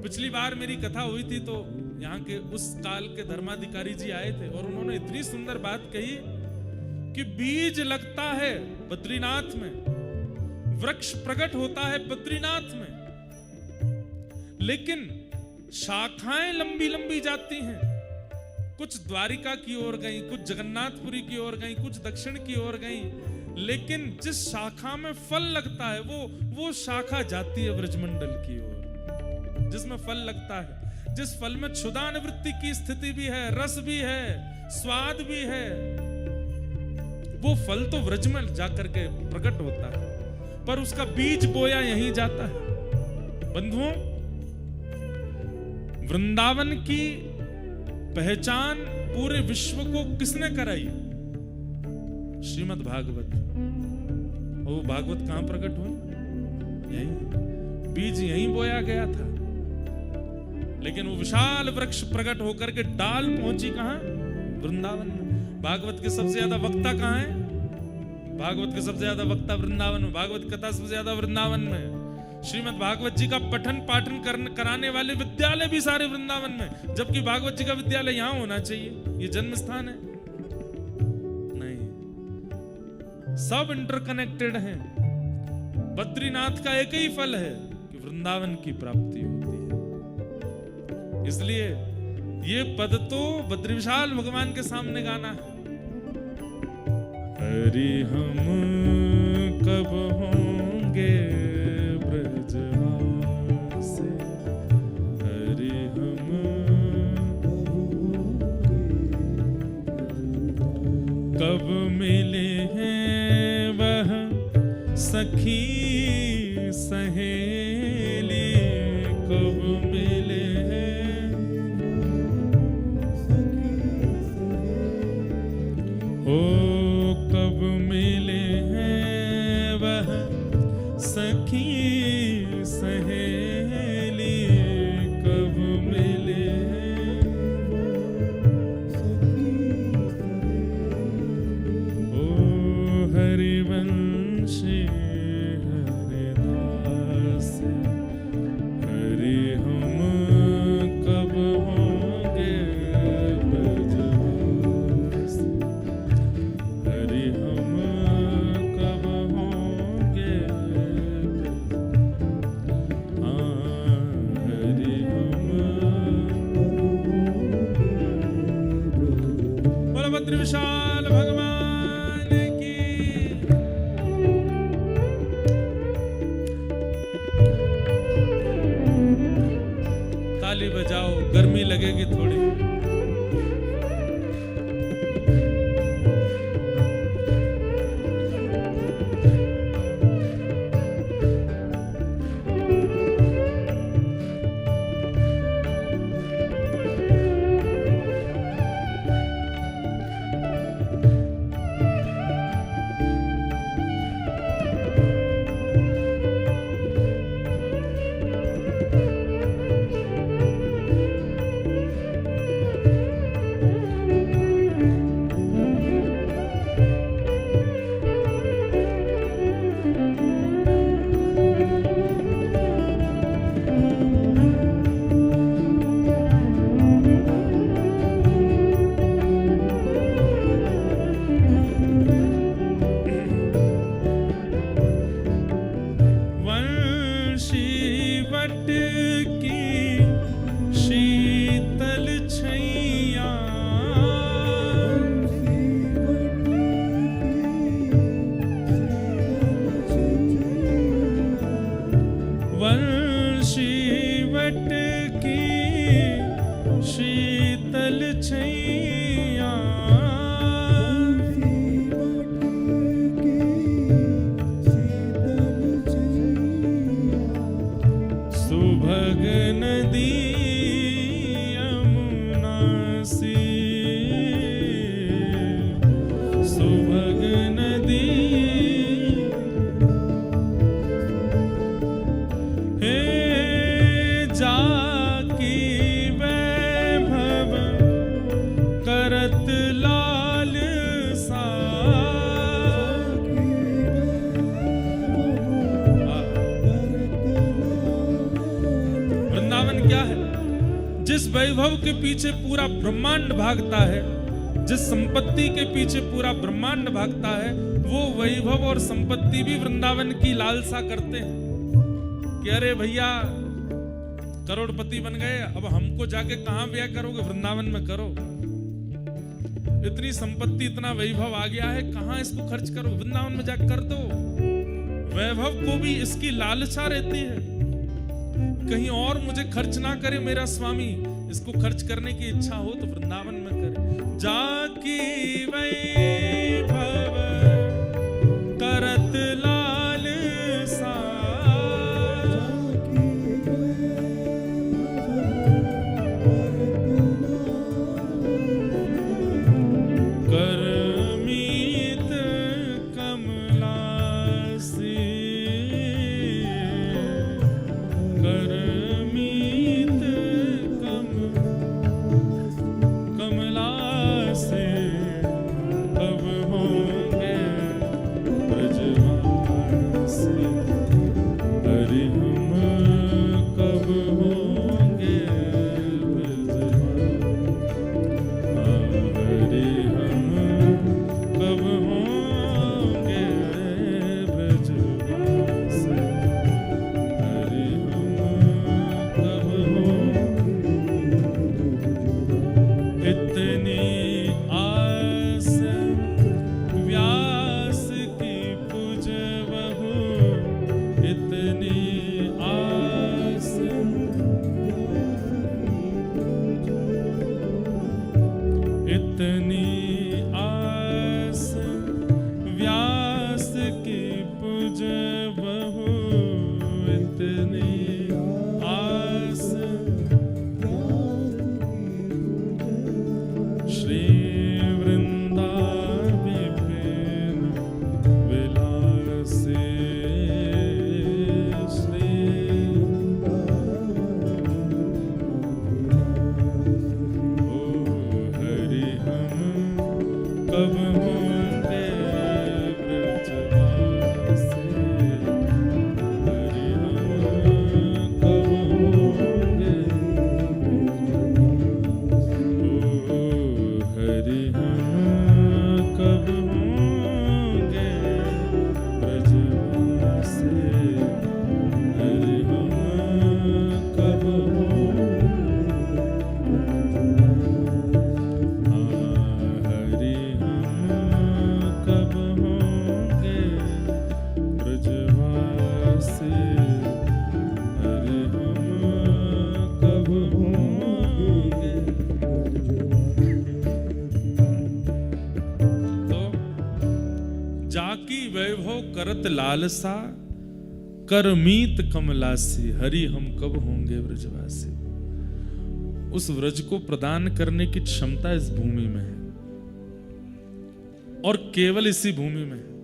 पिछली बार मेरी कथा हुई थी तो यहाँ के उस काल के धर्माधिकारी जी आए थे और उन्होंने इतनी सुंदर बात कही कि बीज लगता है बद्रीनाथ में, वृक्ष प्रकट होता है बद्रीनाथ में, लेकिन शाखाएं लंबी लंबी जाती हैं। कुछ द्वारिका की ओर गई, कुछ जगन्नाथपुरी की ओर गई, कुछ दक्षिण की ओर गई, लेकिन जिस शाखा में फल लगता है वो शाखा जाती है ब्रजमंडल की ओर, जिसमें फल लगता है, जिस फल में क्षुधा निवृत्ति की स्थिति भी है, रस भी है, स्वाद भी है, वो फल तो व्रज में जाकर के प्रकट होता है, पर उसका बीज बोया यहीं जाता है। बंधुओं, वृंदावन की पहचान पूरे विश्व को किसने कराई? श्रीमद् भागवत। वो भागवत कहां प्रकट हुई? यहीं, बीज यहीं बोया गया था, लेकिन वो विशाल वृक्ष प्रकट होकर के डाल पहुंची कहां? वृंदावन में। भागवत के सबसे ज्यादा वक्ता कहां है? भागवत के सबसे ज्यादा वक्ता वृंदावन में, भागवत कथा सबसे ज्यादा वृंदावन में। श्रीमद् भागवत जी का पठन पाठन कराने वाले विद्यालय भी सारे वृंदावन में, जबकि भागवत जी का विद्यालय यहां होना चाहिए, ये जन्म स्थान है। नहीं, सब इंटरकनेक्टेड हैं। बद्रीनाथ का एक ही फल है कि वृंदावन की प्राप्ति होती है। इसलिए ये पद तो बद्रीविशाल भगवान के सामने गाना है। हरि हम कब होंगे ब्रजवासी, हरि हम कब मिले हैं वह सखी सहेली, कब मिले हैं ओ कब मिले हैं वह सखी सहेली, कब मिले हैं ओ हरिवंशी हरिदास, हरि हम कब होंगे ब्रजवासी, हरि हम कब होंगे, हाँ हरि हम। बोलो बद्रीविशाल भगवान की। ताली बजाओ, गर्मी लगेगी थोड़ी। वट की शीतल छैया, वंशी वट की शीतल छैया, सुभग नदी यमुना सी, सुभग नदी हे जाकी वैभव करत लाल सा। वृंदावन क्या है? जिस वैभव के पीछे पूरा ब्रह्मांड भागता है, जिस संपत्ति के पीछे पूरा ब्रह्मांड भागता है, वो वैभव और संपत्ति भी वृंदावन की लालसा करते हैं कि अरे भैया करोड़पति बन गए, अब हमको जाके कहां ब्याह करोगे? वृंदावन में करो। इतनी संपत्ति, इतना वैभव आ गया है, कहां इसको खर्च करो? वृंदावन में जाकर कर दो। वैभव को भी इसकी लालसा रहती है, कहीं और मुझे खर्च ना करे मेरा स्वामी, इसको खर्च करने की इच्छा हो तो वृंदावन में करे। जाकी वैभव करत लाल सा, करमीत कमलासी, करमीत कमला से, कब होंगे ब्रजवासी, हरि हम कब होंगे ब्रजवासी, हरि हम कब होंगे ब्रजवासी। करत लालसा, कर मीत कमलासी, हरि हम कब होंगे व्रजवासी। उस व्रज को प्रदान करने की क्षमता इस भूमि में है, और केवल इसी भूमि में है।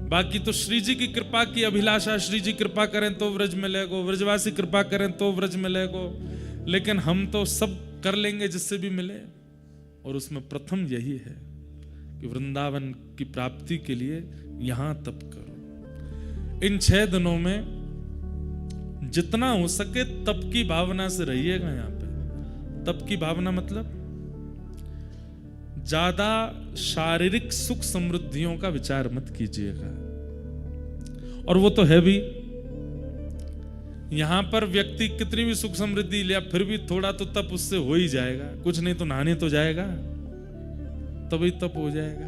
बाकी तो श्री जी की कृपा की अभिलाषा, श्री जी कृपा करें तो व्रज मिलेगो, व्रजवासी कृपा करें तो व्रज मिलेगो, लेकिन हम तो सब कर लेंगे जिससे भी मिले। और उसमें प्रथम यही है कि वृंदावन की प्राप्ति के लिए यहां तप करो। इन 6 दिनों में जितना हो सके तप की भावना से रहिएगा। यहां पे तप की भावना मतलब ज्यादा शारीरिक सुख समृद्धियों का विचार मत कीजिएगा, और वो तो है भी। यहां पर व्यक्ति कितनी भी सुख समृद्धि लिया फिर भी थोड़ा तो तप उससे हो ही जाएगा, कुछ नहीं तो नहाने तो जाएगा, तभी तप हो जाएगा।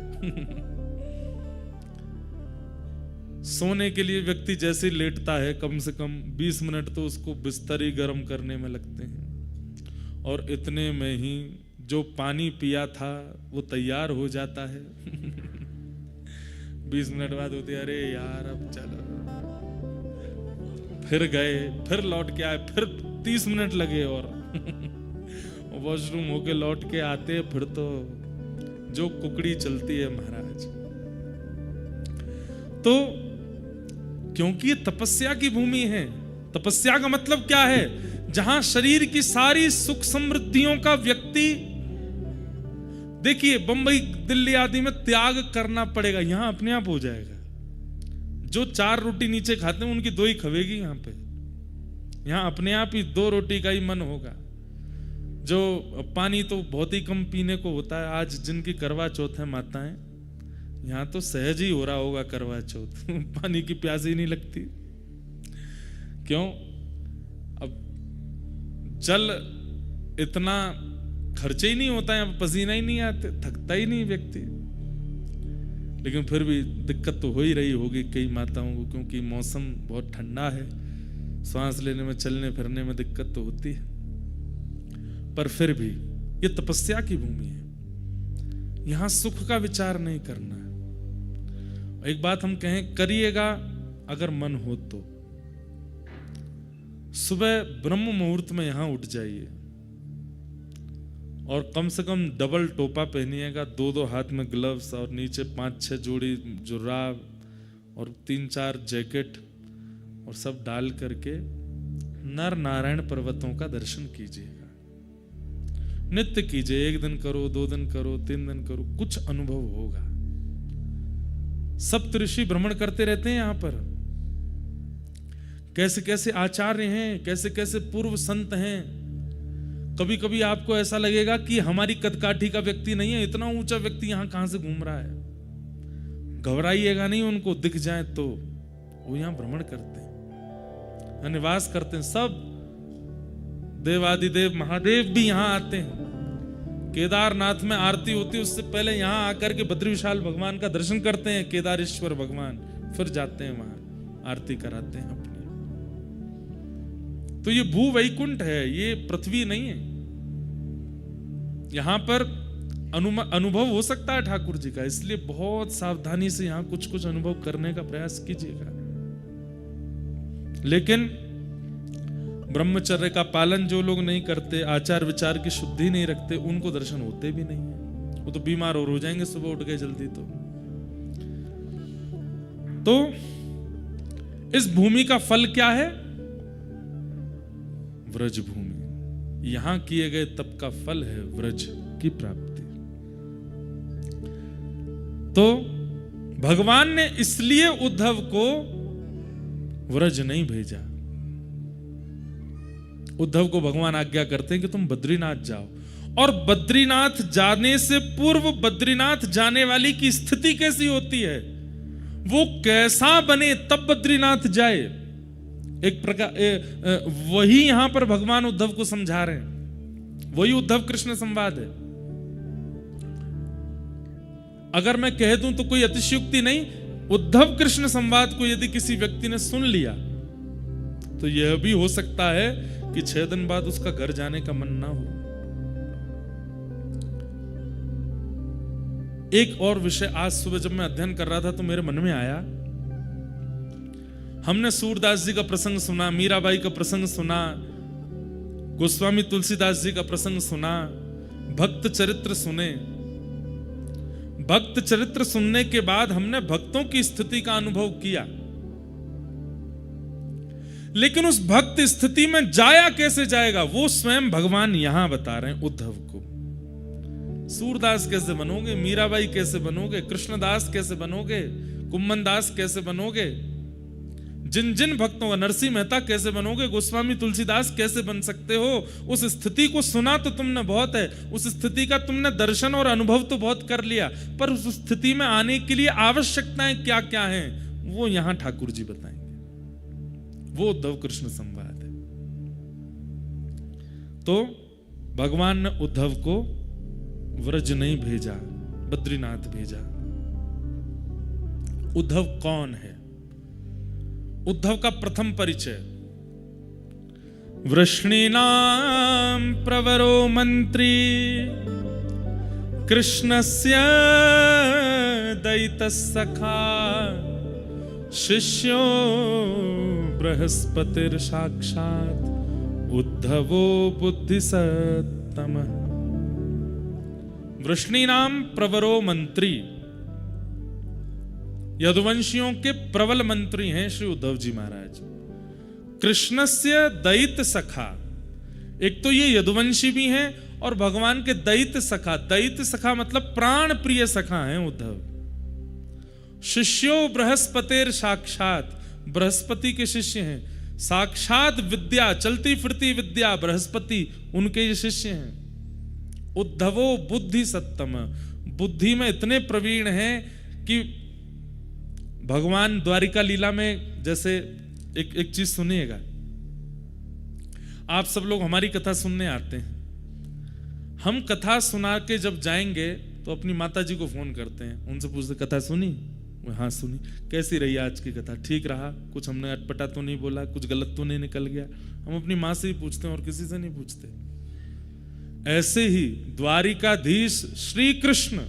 सोने के लिए व्यक्ति जैसे लेटता है कम से कम 20 मिनट तो उसको बिस्तर ही गर्म करने में लगते हैं, और इतने में ही जो पानी पिया था वो तैयार हो जाता है। 20 मिनट बाद होते अरे यार अब चलो, फिर गए, फिर लौट के आए, फिर 30 मिनट लगे, और वॉशरूम होके लौट के आते फिर तो जो कुकड़ी चलती है महाराज। तो क्योंकि ये तपस्या की भूमि है। तपस्या का मतलब क्या है? जहां शरीर की सारी सुख समृद्धियों का व्यक्ति, देखिए बंबई दिल्ली आदि में त्याग करना पड़ेगा, यहां अपने आप हो जाएगा। जो 4 रोटी नीचे खाते हैं उनकी 2 ही खवेगी यहां पे, यहां अपने आप ही 2 रोटी का ही मन होगा। जो पानी तो बहुत ही कम पीने को होता है, आज जिनकी करवा चौथ है माताएं, यहां तो सहज ही हो रहा होगा करवा चौथ। पानी की प्यास ही नहीं लगती। क्यों? अब जल इतना खर्चे ही नहीं होता है, पसीना ही नहीं आते, थकता ही नहीं व्यक्ति। लेकिन फिर भी दिक्कत तो हो ही रही होगी कई माताओं को, क्योंकि मौसम बहुत ठंडा है, सांस लेने में चलने फिरने में दिक्कत तो होती है। पर फिर भी ये तपस्या की भूमि है, यहां सुख का विचार नहीं करना है। एक बात हम कहें, करिएगा अगर मन हो तो सुबह ब्रह्म मुहूर्त में यहां उठ जाइए, और कम से कम डबल टोपा पहनिएगा, 2-2 हाथ में ग्लव्स, और नीचे 5-6 जोड़ी जुराब और 3-4 जैकेट, और सब डाल करके नर नारायण पर्वतों का दर्शन कीजिएगा। नित्य कीजिए, 1 दिन करो, 2 दिन करो, 3 दिन करो, कुछ अनुभव होगा। सप्त ऋषि भ्रमण करते रहते हैं यहां पर, कैसे कैसे आचार्य हैं, कैसे कैसे पूर्व संत हैं। कभी कभी आपको ऐसा लगेगा कि हमारी कदकाठी का व्यक्ति नहीं है, इतना ऊंचा व्यक्ति यहां कहां से घूम रहा है। घबराइएगा नहीं, उनको दिख जाए तो वो यहां भ्रमण करते हैं, निवास करते हैं। सब देवादिदेव महादेव भी यहां आते हैं। केदारनाथ में आरती होती है, उससे पहले यहां आकर के बद्री विशाल भगवान का दर्शन करते हैं, केदारेश्वर भगवान, फिर जाते हैं वहां आरती कराते हैं अपनी। तो ये भू वैकुंठ है, ये पृथ्वी नहीं है। यहां पर अनुभव हो सकता है ठाकुर जी का, इसलिए बहुत सावधानी से यहां कुछ कुछ अनुभव करने का प्रयास कीजिएगा। लेकिन ब्रह्मचर्य का पालन जो लोग नहीं करते, आचार विचार की शुद्धि नहीं रखते, उनको दर्शन होते भी नहीं है। वो तो बीमार और हो जाएंगे सुबह उठ गए जल्दी। तो इस भूमि का फल क्या है? व्रज भूमि। यहां किए गए तप का फल है व्रज की प्राप्ति। तो भगवान ने इसलिए उद्धव को व्रज नहीं भेजा। उद्धव को भगवान आज्ञा करते हैं कि तुम बद्रीनाथ जाओ, और बद्रीनाथ जाने से पूर्व बद्रीनाथ जाने वाली की स्थिति कैसी होती है, वो कैसा बने तब बद्रीनाथ जाए। एक प्रकार वही यहां पर भगवान उद्धव को समझा रहे हैं, वही उद्धव कृष्ण संवाद है। अगर मैं कह दूं तो कोई अतिशयोक्ति नहीं, उद्धव कृष्ण संवाद को यदि किसी व्यक्ति ने सुन लिया तो यह भी हो सकता है कि 6 दिन बाद उसका घर जाने का मन ना हो। एक और विषय आज सुबह जब मैं अध्ययन कर रहा था तो मेरे मन में आया हमने सूरदास जी का प्रसंग सुना, मीराबाई का प्रसंग सुना, गोस्वामी तुलसीदास जी का प्रसंग सुना, भक्त चरित्र सुने। भक्त चरित्र सुनने के बाद हमने भक्तों की स्थिति का अनुभव किया, लेकिन उस भक्त स्थिति में जाया कैसे जाएगा वो स्वयं भगवान यहां बता रहे हैं उद्धव को। सूरदास कैसे बनोगे, मीराबाई कैसे बनोगे, कृष्णदास कैसे बनोगे, कुम्मन दास कैसे बनोगे, जिन जिन भक्तों का, नरसिंह मेहता कैसे बनोगे, गोस्वामी तुलसीदास कैसे बन सकते हो। उस स्थिति को सुना तो तुमने बहुत है, उस स्थिति का तुमने दर्शन और अनुभव तो बहुत कर लिया, पर उस स्थिति में आने के लिए आवश्यकताएं क्या क्या हैं वो यहां ठाकुर जी बताएंगे। वो उद्धव कृष्ण संवाद है। तो भगवान ने उद्धव को व्रज नहीं भेजा, बद्रीनाथ भेजा। उद्धव कौन है? उद्धव का प्रथम परिचय, वृष्णीनां प्रवरो मंत्री कृष्णस्य दयितस्सखा शिष्यो बृहस्पतिर साक्षात् उद्धवो बुद्धिसत्तमः। वृष्णीनाम प्रवरो मंत्री, यदुवंशियों के प्रबल मंत्री हैं श्री उद्धव जी महाराज। कृष्णस्य दयित सखा, एक तो ये यदुवंशी भी हैं और भगवान के दयित सखा। दयित सखा मतलब प्राण प्रिय सखा हैं उद्धव। शिष्यो बृहस्पतिर साक्षात, बृहस्पति के शिष्य हैं। साक्षात विद्या, चलती फिरती विद्या, बृहस्पति उनके ये शिष्य हैं। उद्धवो बुद्धि सत्तम, बुद्धि में इतने प्रवीण हैं कि भगवान द्वारिका लीला में, जैसे एक चीज सुनिएगा, आप सब लोग हमारी कथा सुनने आते हैं, हम कथा सुना के जब जाएंगे तो अपनी माता जी को फोन करते हैं, उनसे पूछते कथा सुनी? हाँ सुनी। कैसी रही आज की कथा? ठीक रहा? कुछ हमने अटपटा तो नहीं बोला? कुछ गलत तो नहीं निकल गया? हम अपनी माँ से ही पूछते हैं और किसी से नहीं पूछते। ऐसे ही द्वारिकाधीश श्री कृष्ण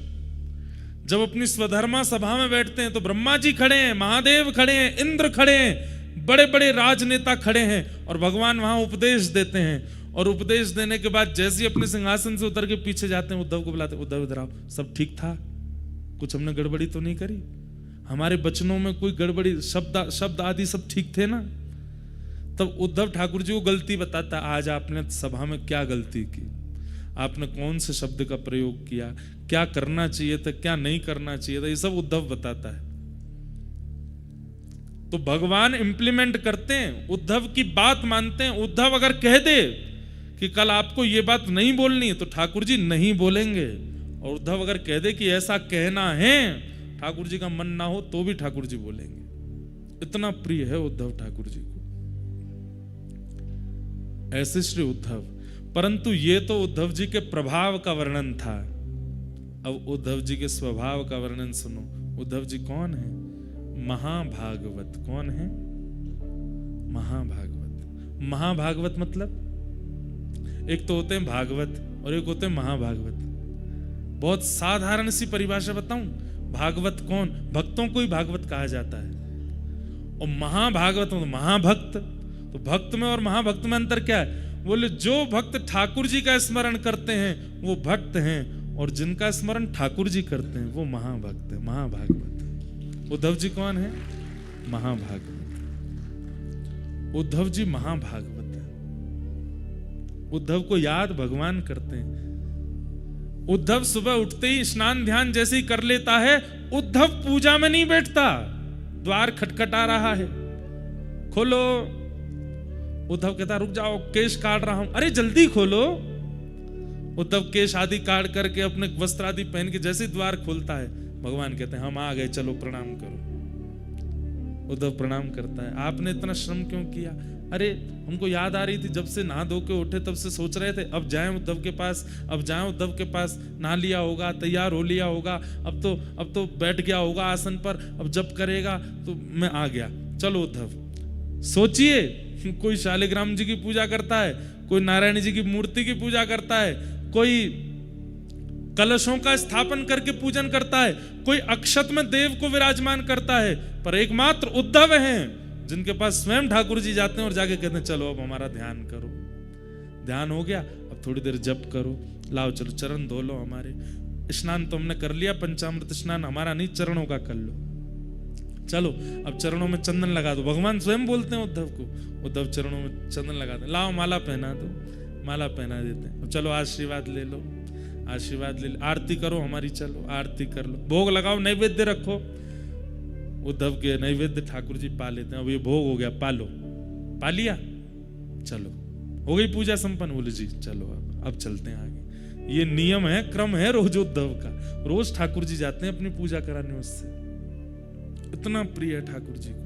जब अपनी स्वधर्मा सभा में बैठते हैं तो ब्रह्मा जी खड़े हैं, महादेव खड़े हैं, इंद्र खड़े हैं, बड़े बड़े राजनेता खड़े हैं और भगवान वहां उपदेश देते हैं। और उपदेश देने के बाद जैसे ही अपने सिंहासन से उतर के पीछे जाते हैं, उद्धव को बुलाते, उद्धव इधर आओ, सब ठीक था? कुछ हमने गड़बड़ी तो नहीं करी? हमारे वचनों में कोई गड़बड़ी, शब्द आदि सब ठीक थे ना? तब उद्धव ठाकुर जी को गलती बताता, आज आपने सभा में क्या गलती की, आपने कौन से शब्द का प्रयोग किया, क्या करना चाहिए था, क्या नहीं करना चाहिए था, ये सब उद्धव बताता है। तो भगवान इंप्लीमेंट करते हैं, उद्धव की बात मानते हैं। उद्धव अगर कह दे कि कल आपको ये बात नहीं बोलनी तो ठाकुर जी नहीं बोलेंगे, और उद्धव अगर कह दे कि ऐसा कहना है, ठाकुर जी का मन ना हो तो भी ठाकुर जी बोलेंगे। इतना प्रिय है उद्धव ठाकुर जी को। ऐसे श्री उद्धव। परंतु ये तो उद्धव जी के प्रभाव का वर्णन था। अब उद्धव जी के स्वभाव का वर्णन सुनो। उद्धव जी कौन है? महाभागवत। कौन है? महाभागवत। महाभागवत मतलब एक तो होते हैं भागवत और एक होते हैं महाभागवत। बहुत साधारण सी परिभाषा बताऊं, भागवत कौन? भक्तों को ही भागवत कहा जाता है। और महाभागवत मतलब महाभक्त। तो भक्त में और महाभक्त में अंतर क्या है? बोले जो भक्त ठाकुर जी का स्मरण करते हैं वो भक्त हैं, और जिनका स्मरण ठाकुर जी करते हैं वो महाभक्त है, महाभागवत। उद्धव जी कौन है? महाभागवत। उद्धव जी महाभागवत है। उद्धव को याद भगवान करते हैं। उद्धव सुबह उठते ही स्नान ध्यान जैसे ही कर लेता है, उद्धव पूजा में नहीं बैठता, द्वार खटखटा रहा है, खोलो। उद्धव कहता रुक जाओ, केश काट रहा हूं। अरे जल्दी खोलो। उद्धव केश आदि काट करके अपने वस्त्र आदि पहन के जैसे द्वार खोलता है, भगवान कहते हैं हम आ गए, चलो प्रणाम करो। उद्धव प्रणाम करता है। आपने इतना श्रम क्यों किया? अरे हमको याद आ रही थी, जब से नहा धो के उठे तब से सोच रहे थे अब जाएं उद्धव के पास, अब जाएं उद्धव के पास। नहा लिया होगा, तैयार हो लिया होगा, अब तो बैठ गया होगा आसन पर, अब जब करेगा तो मैं आ गया। चलो उद्धव। सोचिए, कोई शालिग्राम जी की पूजा करता है, कोई नारायण जी की मूर्ति की पूजा करता है, कोई कलशों का स्थापन करके पूजन करता है, कोई अक्षत में देव को विराजमान करता है, पर एकमात्र उद्धव हैं जिनके पास स्वयं ठाकुर जी जाते हैं और जाके कहते हैं चलो अब हमारा ध्यान करो, ध्यान हो गया, अब थोड़ी देर जप करो, लाओ चलो चरण धो लो हमारे, स्नान तो हमने कर लिया, पंचामृत स्नान हमारा नहीं, चरणों का कर लो, चलो अब चरणों में चंदन लगा दो। भगवान स्वयं बोलते हैं उद्धव को, उद्धव चरणों में चंदन लगा दे, लाओ माला पहना दो, माला पहना देते हैं, अब चलो आशीर्वाद ले लो, आशीर्वाद ले लो, आरती करो हमारी, चलो आरती कर लो, भोग लगाओ, नैवेद्य रखो। उद्धव के नैवेद्य ठाकुर जी पा लेते हैं, अब ये भोग हो गया, पा लो, पा लिया, चलो हो गई पूजा संपन्न। बोले जी चलो अब चलते हैं आगे। ये नियम है, क्रम है रोज उद्धव का, रोज ठाकुर जी जाते हैं अपनी पूजा कराने उससे, इतना प्रिय है ठाकुर जी को।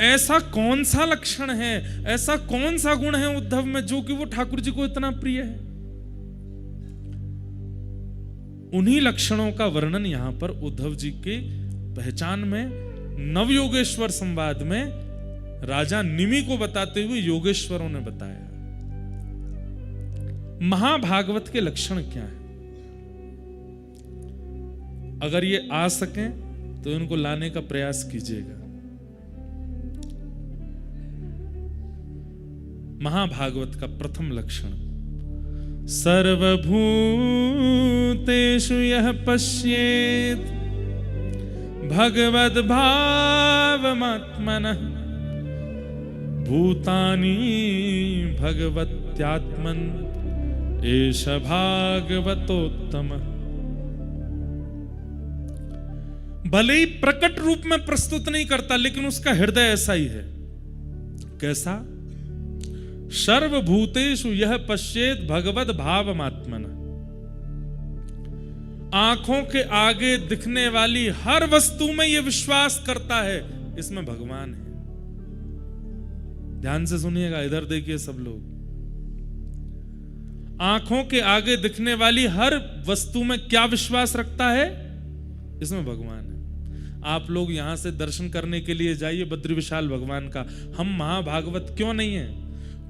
ऐसा कौन सा लक्षण है, ऐसा कौन सा गुण है उद्धव में जो कि वो ठाकुर जी को इतना प्रिय है? उन्हीं लक्षणों का वर्णन यहां पर उद्धव जी के पहचान में नवयोगेश्वर संवाद में राजा निमि को बताते हुए योगेश्वरों ने बताया। महाभागवत के लक्षण क्या है? अगर ये आ सकें तो इनको लाने का प्रयास कीजिएगा। महाभागवत का प्रथम लक्षण, सर्वभूतेषु यः पश्येत् भगवद् भावमात्मनः भूतानि भगवत्यात्मन् एष भागवतोत्तमः। भले ही प्रकट रूप में प्रस्तुत नहीं करता, लेकिन उसका हृदय ऐसा ही है। कैसा? सर्वभूतेषु यह पश्येत भगवद भावमात्मनः, आंखों के आगे दिखने वाली हर वस्तु में यह विश्वास करता है इसमें भगवान है। ध्यान से सुनिएगा, इधर देखिए सब लोग। आंखों के आगे दिखने वाली हर वस्तु में क्या विश्वास रखता है? इसमें भगवान है। आप लोग यहां से दर्शन करने के लिए जाइए बद्री विशाल भगवान का। हम महाभागवत क्यों नहीं है?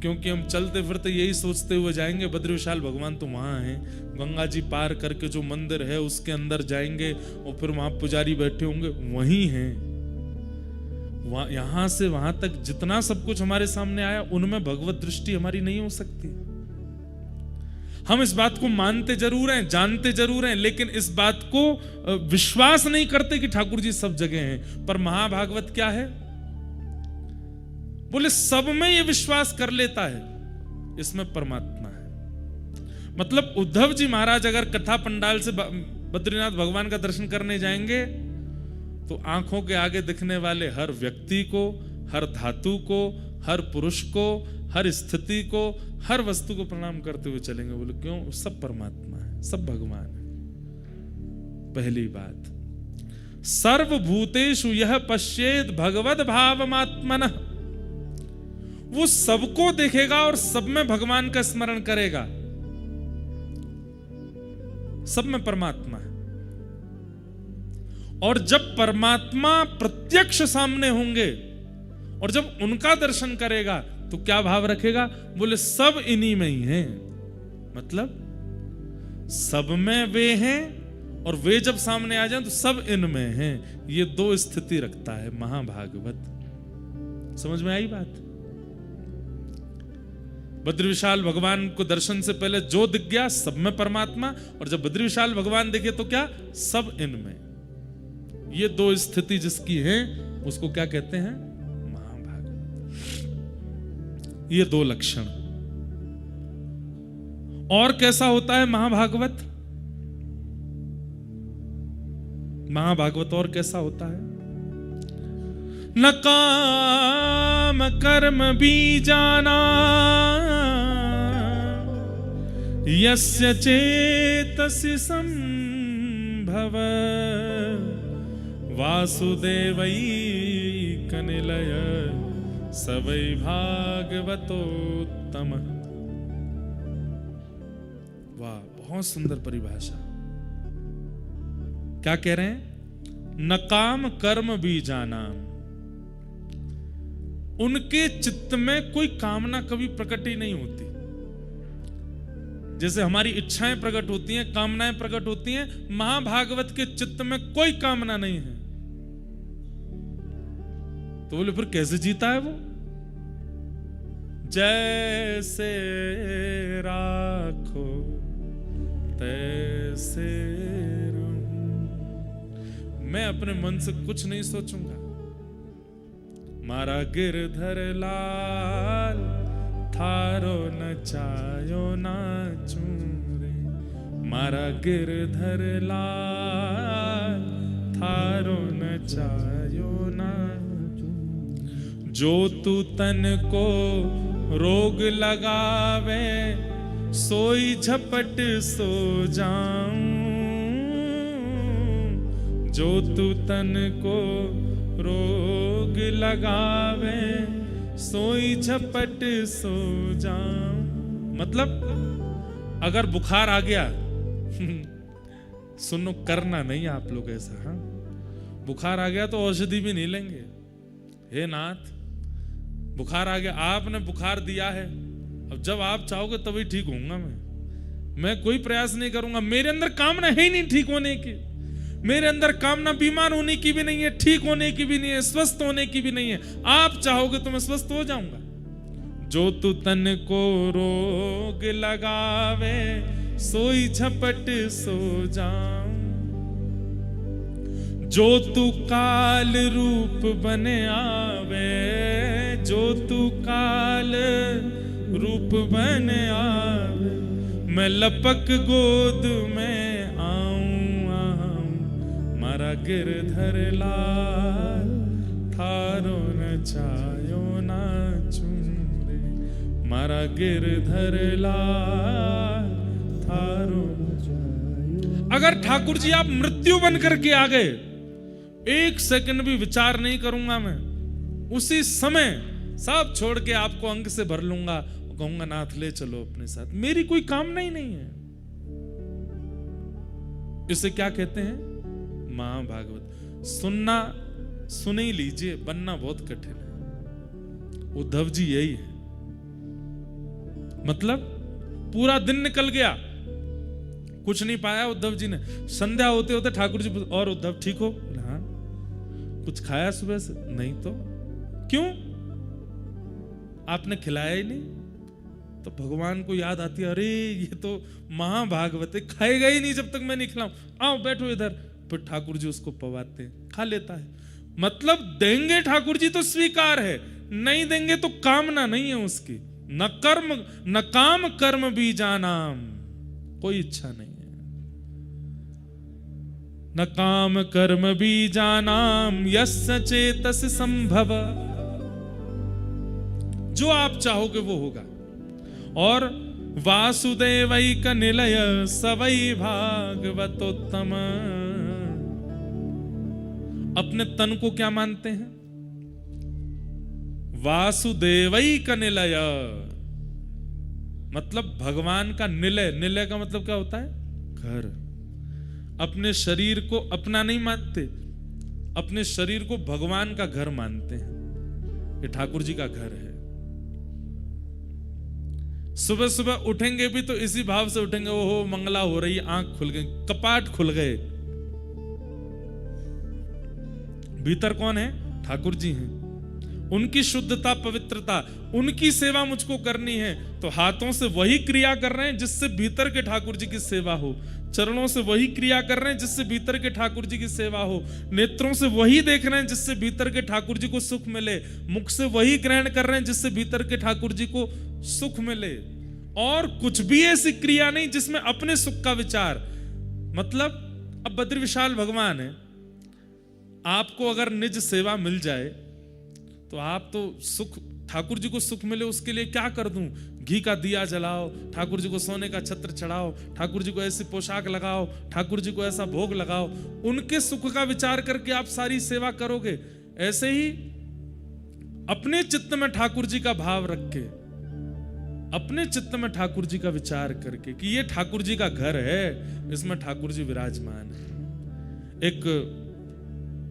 क्योंकि हम चलते फिरते यही सोचते हुए जाएंगे बद्री विशाल भगवान तो वहां है, गंगा जी पार करके जो मंदिर है उसके अंदर जाएंगे और फिर वहां पुजारी बैठे होंगे, वहीं हैं। यहां से वहां तक जितना सब कुछ हमारे सामने आया, उनमें भगवत दृष्टि हमारी नहीं हो सकती। हम इस बात को मानते जरूर हैं, जानते जरूर हैं, लेकिन इस बात को विश्वास नहीं करते कि ठाकुर जी सब जगह हैं। पर महाभागवत क्या है? बोले सब में ये विश्वास कर लेता है, इसमें परमात्मा है। मतलब उद्धव जी महाराज अगर कथा पंडाल से बद्रीनाथ भगवान का दर्शन करने जाएंगे तो आंखों के आगे दिखने वाले हर व्यक्ति को, हर धातु को, हर पुरुष को, हर स्थिति को, हर वस्तु को प्रणाम करते हुए चलेंगे। बोले क्यों? सब परमात्मा है, सब भगवान है। पहली बात, सर्वभूतेषु यह पश्येत भगवद भावमात्मनः, वो सबको देखेगा और सब में भगवान का स्मरण करेगा, सब में परमात्मा है। और जब परमात्मा प्रत्यक्ष सामने होंगे और जब उनका दर्शन करेगा तो क्या भाव रखेगा? बोले सब इन्हीं में ही हैं। मतलब सब में वे हैं और वे जब सामने आ जाएं तो सब इनमें हैं। ये दो स्थिति रखता है महाभागवत। समझ में आई बात? बद्री विशाल भगवान को दर्शन से पहले जो दिख गया सब में परमात्मा, और जब बद्री विशाल भगवान देखे तो क्या? सब इनमें। ये दो स्थिति जिसकी है उसको क्या कहते हैं? महाभागवत। ये दो लक्षण। और कैसा होता है महाभागवत? महाभागवत और कैसा होता है? न काम कर्म बीजाना यस्य चेतसि संभव वासुदेवैकनिलय स वै भागवतोत्तम। वाह, बहुत सुंदर परिभाषा। क्या कह रहे हैं? न काम कर्म बीजाना, उनके चित्त में कोई कामना कभी प्रकट ही नहीं होती। जैसे हमारी इच्छाएं प्रकट होती हैं, कामनाएं प्रकट होती हैं, महाभागवत के चित्त में कोई कामना नहीं है। तो बोले फिर कैसे जीता है वो? जैसे राखो तैसे रहूं। मैं अपने मन से कुछ नहीं सोचूंगा। मारा गिरधर लाल थारो नचायो नाचू रे। मारा गिरधर लाल थारो नचायो नाचू। जो तू तन को रोग लगावे सोई झपट सो जाऊं। जो तू तन को रोग लगावे सोई झपट सो जाऊं। मतलब अगर बुखार आ गया सुनो, करना नहीं आप लोग ऐसा। हाँ, बुखार आ गया तो औषधि भी नहीं लेंगे। हे नाथ, बुखार आ गया, आपने बुखार दिया है, अब जब आप चाहोगे तभी ठीक होऊंगा मैं कोई प्रयास नहीं करूंगा। मेरे अंदर कामना है ही नहीं ठीक होने की। मेरे अंदर कामना बीमार होने की भी नहीं है, ठीक होने की भी नहीं है, स्वस्थ होने की भी नहीं है। आप चाहोगे तो मैं स्वस्थ हो जाऊंगा। जो तू तन को रोग लगावे सोई झपट सो जाऊं। जो तू काल रूप बने आवे, जो तू काल रूप बने आवे, मैं लपक गोद में आऊं आऊं। मारा गिरधर लाल थारो नचायो नाचू रे। मारा गिरधर लाल थारो नचायो। अगर ठाकुर जी आप मृत्यु बन करके आ गए, एक सेकंड भी विचार नहीं करूंगा मैं, उसी समय सब छोड़ के आपको अंक से भर लूंगा, कहूंगा नाथ ले चलो अपने साथ। मेरी कोई कामना ही नहीं है। इसे क्या कहते हैं? महाभागवत। सुनना सुन ही लीजिए, बनना बहुत कठिन है। उद्धव जी यही है। मतलब पूरा दिन निकल गया, कुछ नहीं पाया उद्धव जी ने। संध्या होते होते ठाकुर जी, और उद्धव ठीक हो? हाँ। कुछ खाया सुबह से? नहीं। तो क्यों? आपने खिलाया ही नहीं। तो भगवान को याद आती है, अरे ये तो महाभागवत है, खाएगा ही नहीं जब तक मैं नहीं खिलाऊं। आओ बैठो इधर। फिर ठाकुर जी उसको पवाते हैं, खा लेता है। मतलब देंगे ठाकुर जी तो स्वीकार है, नहीं देंगे तो कामना नहीं है उसकी। न कर्म न काम कर्म बीजानाम, कोई इच्छा नहीं है। न काम कर्म बीजानाम यस्य चेतस संभव। जो आप चाहोगे वो होगा। और वासुदेवैक निलय सवै भागवतोत्तम। अपने तन को क्या मानते हैं? वासुदेवैक निलय, मतलब भगवान का निलय। निलय का मतलब क्या होता है? घर। अपने शरीर को अपना नहीं मानते, अपने शरीर को भगवान का घर मानते हैं। ये ठाकुर जी का घर है। सुबह सुबह उठेंगे भी तो इसी भाव से उठेंगे, ओहो मंगला हो रही, आंख खुल गई, कपाट खुल गए। भीतर कौन है? ठाकुर जी हैं। उनकी शुद्धता पवित्रता, उनकी सेवा मुझको करनी है, तो हाथों से वही क्रिया कर रहे हैं जिससे भीतर के ठाकुर जी की सेवा हो। चरणों से वही क्रिया कर रहे हैं जिससे भीतर के ठाकुर जी की सेवा हो। नेत्रों से वही देख रहे हैं जिससे भीतर के ठाकुर जी को सुख मिले। मुख से वही ग्रहण कर रहे हैं जिससे भीतर के ठाकुर जी को सुख मिले। और कुछ भी ऐसी क्रिया नहीं जिसमें अपने सुख का विचार। मतलब अब बद्री विशाल भगवान है, आपको अगर निज सेवा मिल जाए तो आप तो सुख, ठाकुर जी को सुख मिले उसके लिए क्या कर दूं? घी का दिया जलाओ, ठाकुर जी को सोने का छत्र चढ़ाओ, ठाकुर जी को ऐसी पोशाक लगाओ, ठाकुर जी को ऐसा भोग लगाओ। उनके सुख का विचार करके आप सारी सेवा करोगे। ऐसे ही अपने चित्त में ठाकुर जी का भाव रख के, अपने चित्त में ठाकुर जी का विचार करके कि ये ठाकुर जी का घर है, इसमें ठाकुर जी विराजमान है। एक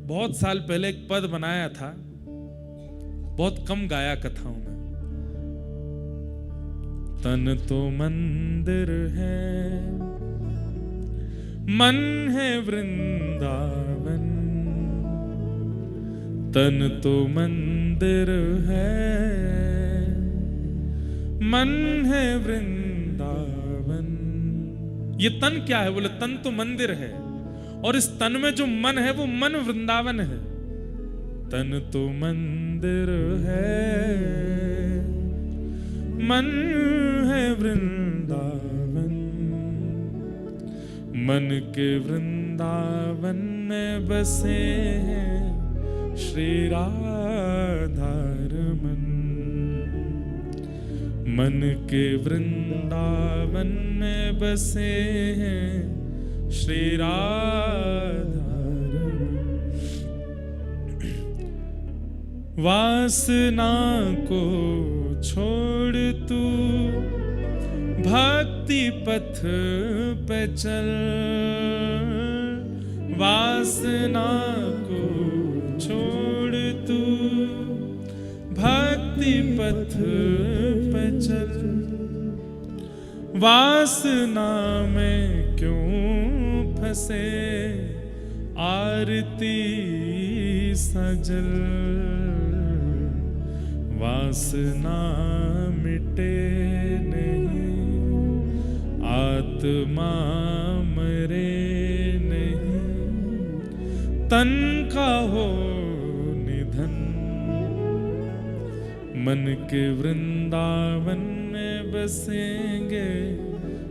बहुत साल पहले एक पद बनाया था, बहुत कम गाया कथाओं में। तन तो मंदिर है, मन है वृंदावन। तन तो मंदिर है, मन है वृंदावन। ये तन क्या है? बोले तन तो मंदिर है, और इस तन में जो मन है वो मन वृंदावन है। तन तो मंदिर है, मन है वृंदावन। मन के वृंदावन में बसे हैं श्री राधा रमन। मन के वृंदावन में बसे हैं श्री राधा रमन। वासना को छोड़ तू भक्ति पथ पे चल। वासना को छोड़ तू भक्ति पथ पे चल। वासना में क्यों फंसे आरती सजल। वासना मिटे नहीं, आत्मा मरे नहीं। तन का हो निधन, मन के वृंदावन में बसेंगे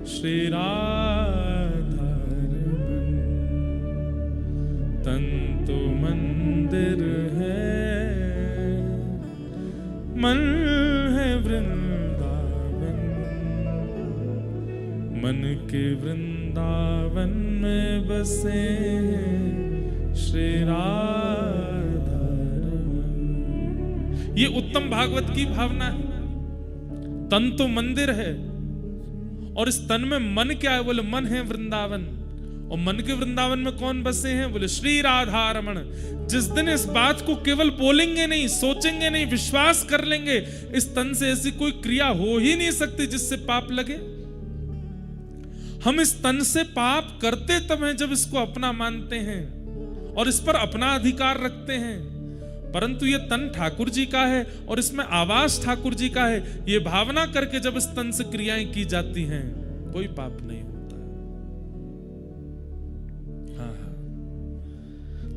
श्री राधा रमन। तन तो मंदिर है, मन है वृंदावन। मन के वृंदावन में बसे हैं श्री राधा रमन। ये उत्तम भागवत की भावना है। तन तो मंदिर है, और इस तन में मन क्या है? बोले मन है वृंदावन। और मन के वृंदावन में कौन बसे हैं? बोले श्री राधा रमण। जिस दिन इस बात को केवल बोलेंगे नहीं, सोचेंगे नहीं, विश्वास कर लेंगे, इस तन से ऐसी कोई क्रिया हो ही नहीं सकती जिससे पाप लगे। हम इस तन से पाप करते तब हैं जब इसको अपना मानते हैं और इस पर अपना अधिकार रखते हैं। परंतु ये तन ठाकुर जी का है और इसमें आवास ठाकुर जी का है। ये भावना करके जब इस तन से क्रियाएं की जाती हैं, कोई पाप नहीं होता।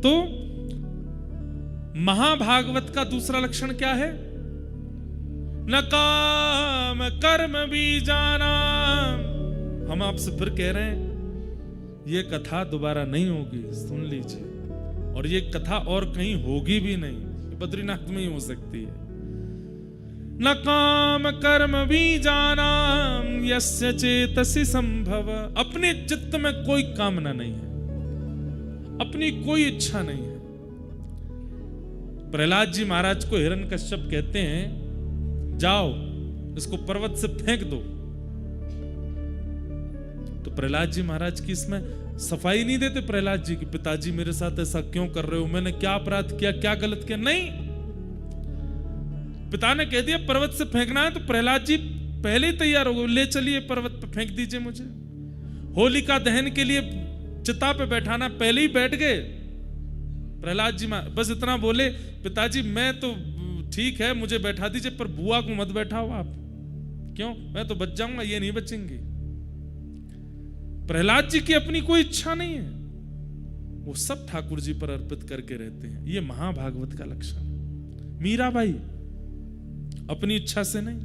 तो महाभागवत का दूसरा लक्षण क्या है? न काम कर्म बीजाना। हम आपसे फिर कह रहे हैं, ये कथा दोबारा नहीं होगी, सुन लीजिए। और ये कथा और कहीं होगी भी नहीं, बद्रीनाथ में ही हो सकती है। न काम कर्म बीजाना यस्य चेतसि संभव। अपने चित्त में कोई कामना नहीं है, अपनी कोई इच्छा नहीं है। प्रहलाद जी महाराज को हिरण्यकश्यप कहते हैं, जाओ इसको पर्वत से फेंक दो। तो प्रहलाद जी महाराज की इसमें सफाई नहीं देते। प्रहलाद जी की, पिताजी मेरे साथ ऐसा क्यों कर रहे हो, मैंने क्या अपराध किया, क्या गलत किया? नहीं, पिता ने कह दिया पर्वत से फेंकना है, तो प्रहलाद जी पहले ही तैयार हो गए, ले चलिए पर्वत पे फेंक दीजिए मुझे। होलिका दहन के लिए चिता पे बैठाना, पहले ही बैठ गए प्रहलाद जी। बस इतना बोले, पिताजी मैं तो ठीक है मुझे बैठा दीजिए, पर बुआ को मत बैठाओ आप। क्यों? मैं तो बच जाऊंगा, ये नहीं बचेंगी। प्रहलाद जी की अपनी कोई इच्छा नहीं है, वो सब ठाकुर जी पर अर्पित करके रहते हैं। ये महाभागवत का लक्षण। मीराबाई अपनी इच्छा से नहीं।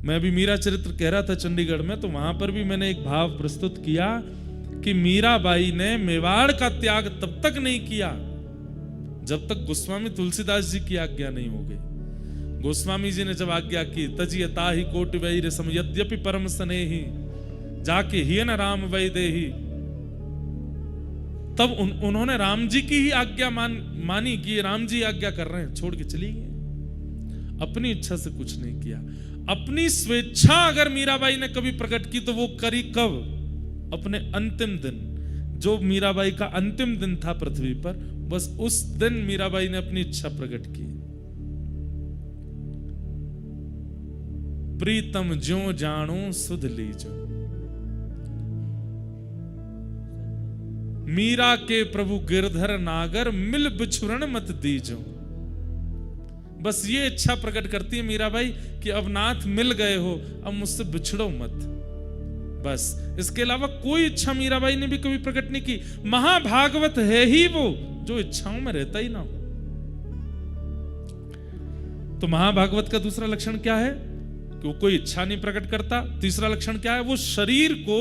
मैं अभी मीरा चरित्र कह रहा था चंडीगढ़ में, तो वहां पर भी मैंने एक भाव प्रस्तुत किया कि मीराबाई ने मेवाड़ का त्याग तब तक नहीं किया जब तक गोस्वामी तुलसीदास जी की आज्ञा नहीं हो गई। गोस्वामी जी ने जब आज्ञा की, तजियता ही कोट वही रसम यद्यपि परम स्नेही जाके ही न राम वै देही, तब उन्होंने राम जी की ही आज्ञा मानी कि राम जी आज्ञा कर रहे हैं, छोड़ के चली गई। अपनी इच्छा से कुछ नहीं किया। अपनी स्वेच्छा अगर मीराबाई ने कभी प्रकट की तो वो करी कब? अपने अंतिम दिन, जो मीराबाई का अंतिम दिन था पृथ्वी पर, बस उस दिन मीराबाई ने अपनी इच्छा प्रकट की। प्रीतम ज्यों जानो सुध लीजो। मीरा के प्रभु गिरधर नागर मिल बिछुरन मत दीजो। बस ये इच्छा प्रकट करती है मीराबाई कि अब नाथ मिल गए हो, अब मुझसे बिछड़ो मत। बस इसके अलावा कोई इच्छा मीराबाई ने भी कभी प्रकट नहीं की। महाभागवत है ही वो जो इच्छाओं में रहता ही ना हो। तो महाभागवत का दूसरा लक्षण क्या है कि वो कोई इच्छा नहीं प्रकट करता। तीसरा लक्षण क्या है, वो शरीर को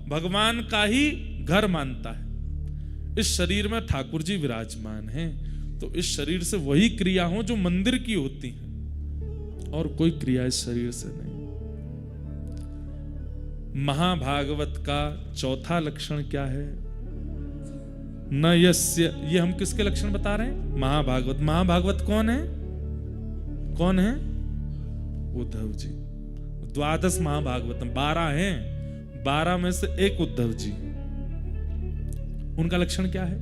भगवान का ही घर मानता है। इस शरीर में ठाकुर जी विराजमान हैं, तो इस शरीर से वही क्रिया हो जो मंदिर की होती है, और कोई क्रिया इस शरीर से नहीं। महाभागवत का चौथा लक्षण क्या है, न यस्य। ये हम किसके लक्षण बता रहे हैं, महाभागवत। महाभागवत कौन है, कौन है, उद्धव जी। द्वादश महाभागवतम 12 हैं, 12 में से एक उद्धव जी। उनका लक्षण क्या है,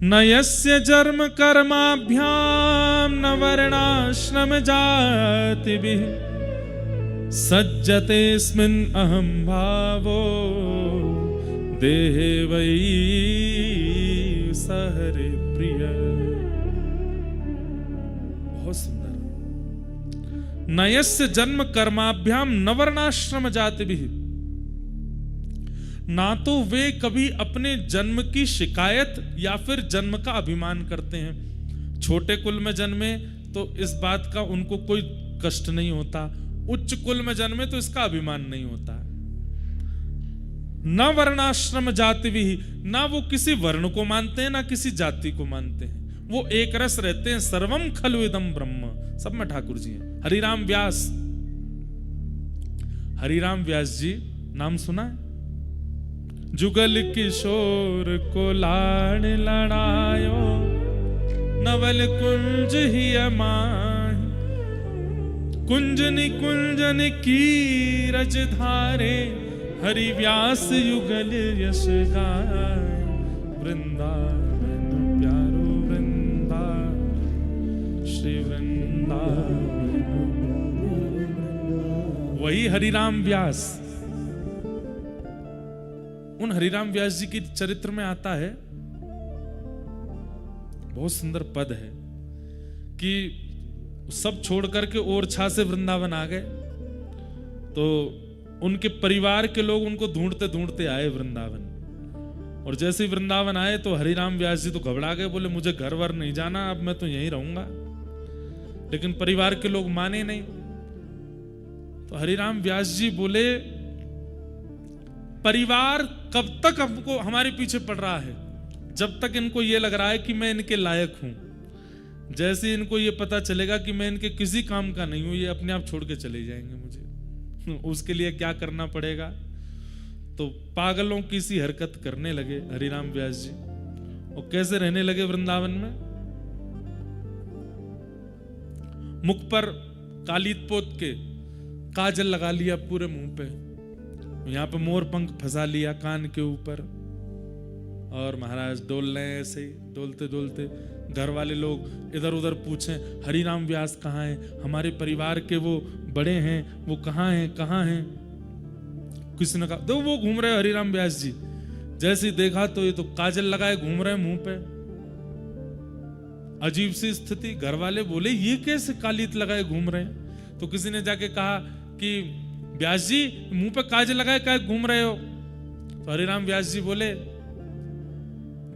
न यस्य जन्म कर्माभ्याम न वर्णाश्रम जातिभिः सज्जतेऽस्मिन् अहं भावो देहे वै सहरे प्रिय। बहुत सुंदर। न यस्य जन्म कर्माभ्याम न वर्णाश्रम जातिभिः, ना तो वे कभी अपने जन्म की शिकायत या फिर जन्म का अभिमान करते हैं। छोटे कुल में जन्मे तो इस बात का उनको कोई कष्ट नहीं होता, उच्च कुल में जन्मे तो इसका अभिमान नहीं होता। न वर्णाश्रम जाति भी, ना वो किसी वर्ण को मानते हैं ना किसी जाति को मानते हैं। वो एक रस रहते हैं। सर्वम खलु इदम ब्रह्म, सब में ठाकुर जी हैं। हरिराम व्यास, हरिराम व्यास जी नाम सुना है। जुगल किशोर को लाड़ लड़ायो, नवल कुंज ही अमाहि, कुंजनि कुंजन की रज धारे, हरि व्यास युगल यश गाय। वृंदावन प्यारो वृंदावन, श्री वृंदावन। वही हरिराम व्यास। उन हरिराम व्यास जी की चरित्र में आता है, बहुत सुंदर पद है कि सब छोड़ करके ओरछा से वृंदावन आ गए, तो उनके परिवार के लोग उनको ढूंढते ढूंढते आए वृंदावन। और जैसे ही वृंदावन आए तो हरिराम व्यास जी तो घबरा गए, बोले मुझे घर वर नहीं जाना, अब मैं तो यहीं रहूंगा। लेकिन परिवार के लोग माने नहीं। तो हरिराम व्यास जी बोले, परिवार कब तक हमको हमारे पीछे पड़ रहा है, जब तक इनको ये लग रहा है कि मैं इनके लायक हूं। जैसे इनको ये पता चलेगा कि मैं इनके किसी काम का नहीं हूं, ये अपने आप छोड़ के चले जाएंगे मुझे। उसके लिए क्या करना पड़ेगा, तो पागलों की सी हरकत करने लगे हरिराम व्यास जी। और कैसे रहने लगे वृंदावन में, मुख पर कालीत पोत के काजल लगा लिया पूरे मुंह पे, यहाँ पे मोर पंख फंसा लिया कान के ऊपर, और महाराज डोल रहे हैं। ऐसे ही डोलते डोलते घर वाले लोग इधर उधर पूछें, हरिराम व्यास कहाँ हैं, हमारे परिवार के वो बड़े हैं, वो कहाँ हैं, कहाँ हैं। किसी ने कहा दो वो घूम रहे हरिराम व्यास जी। जैसे देखा तो ये तो काजल लगाए घूम रहे मुंह पे। अजीब सी स्थिति। घर वाले बोले ये कैसे कालीत लगाए घूम रहे हैं। तो किसी ने जाके कहा कि व्यास जी मुंह पे काजल लगाए क्या घूम रहे हो। तो हरिराम व्यास जी बोले,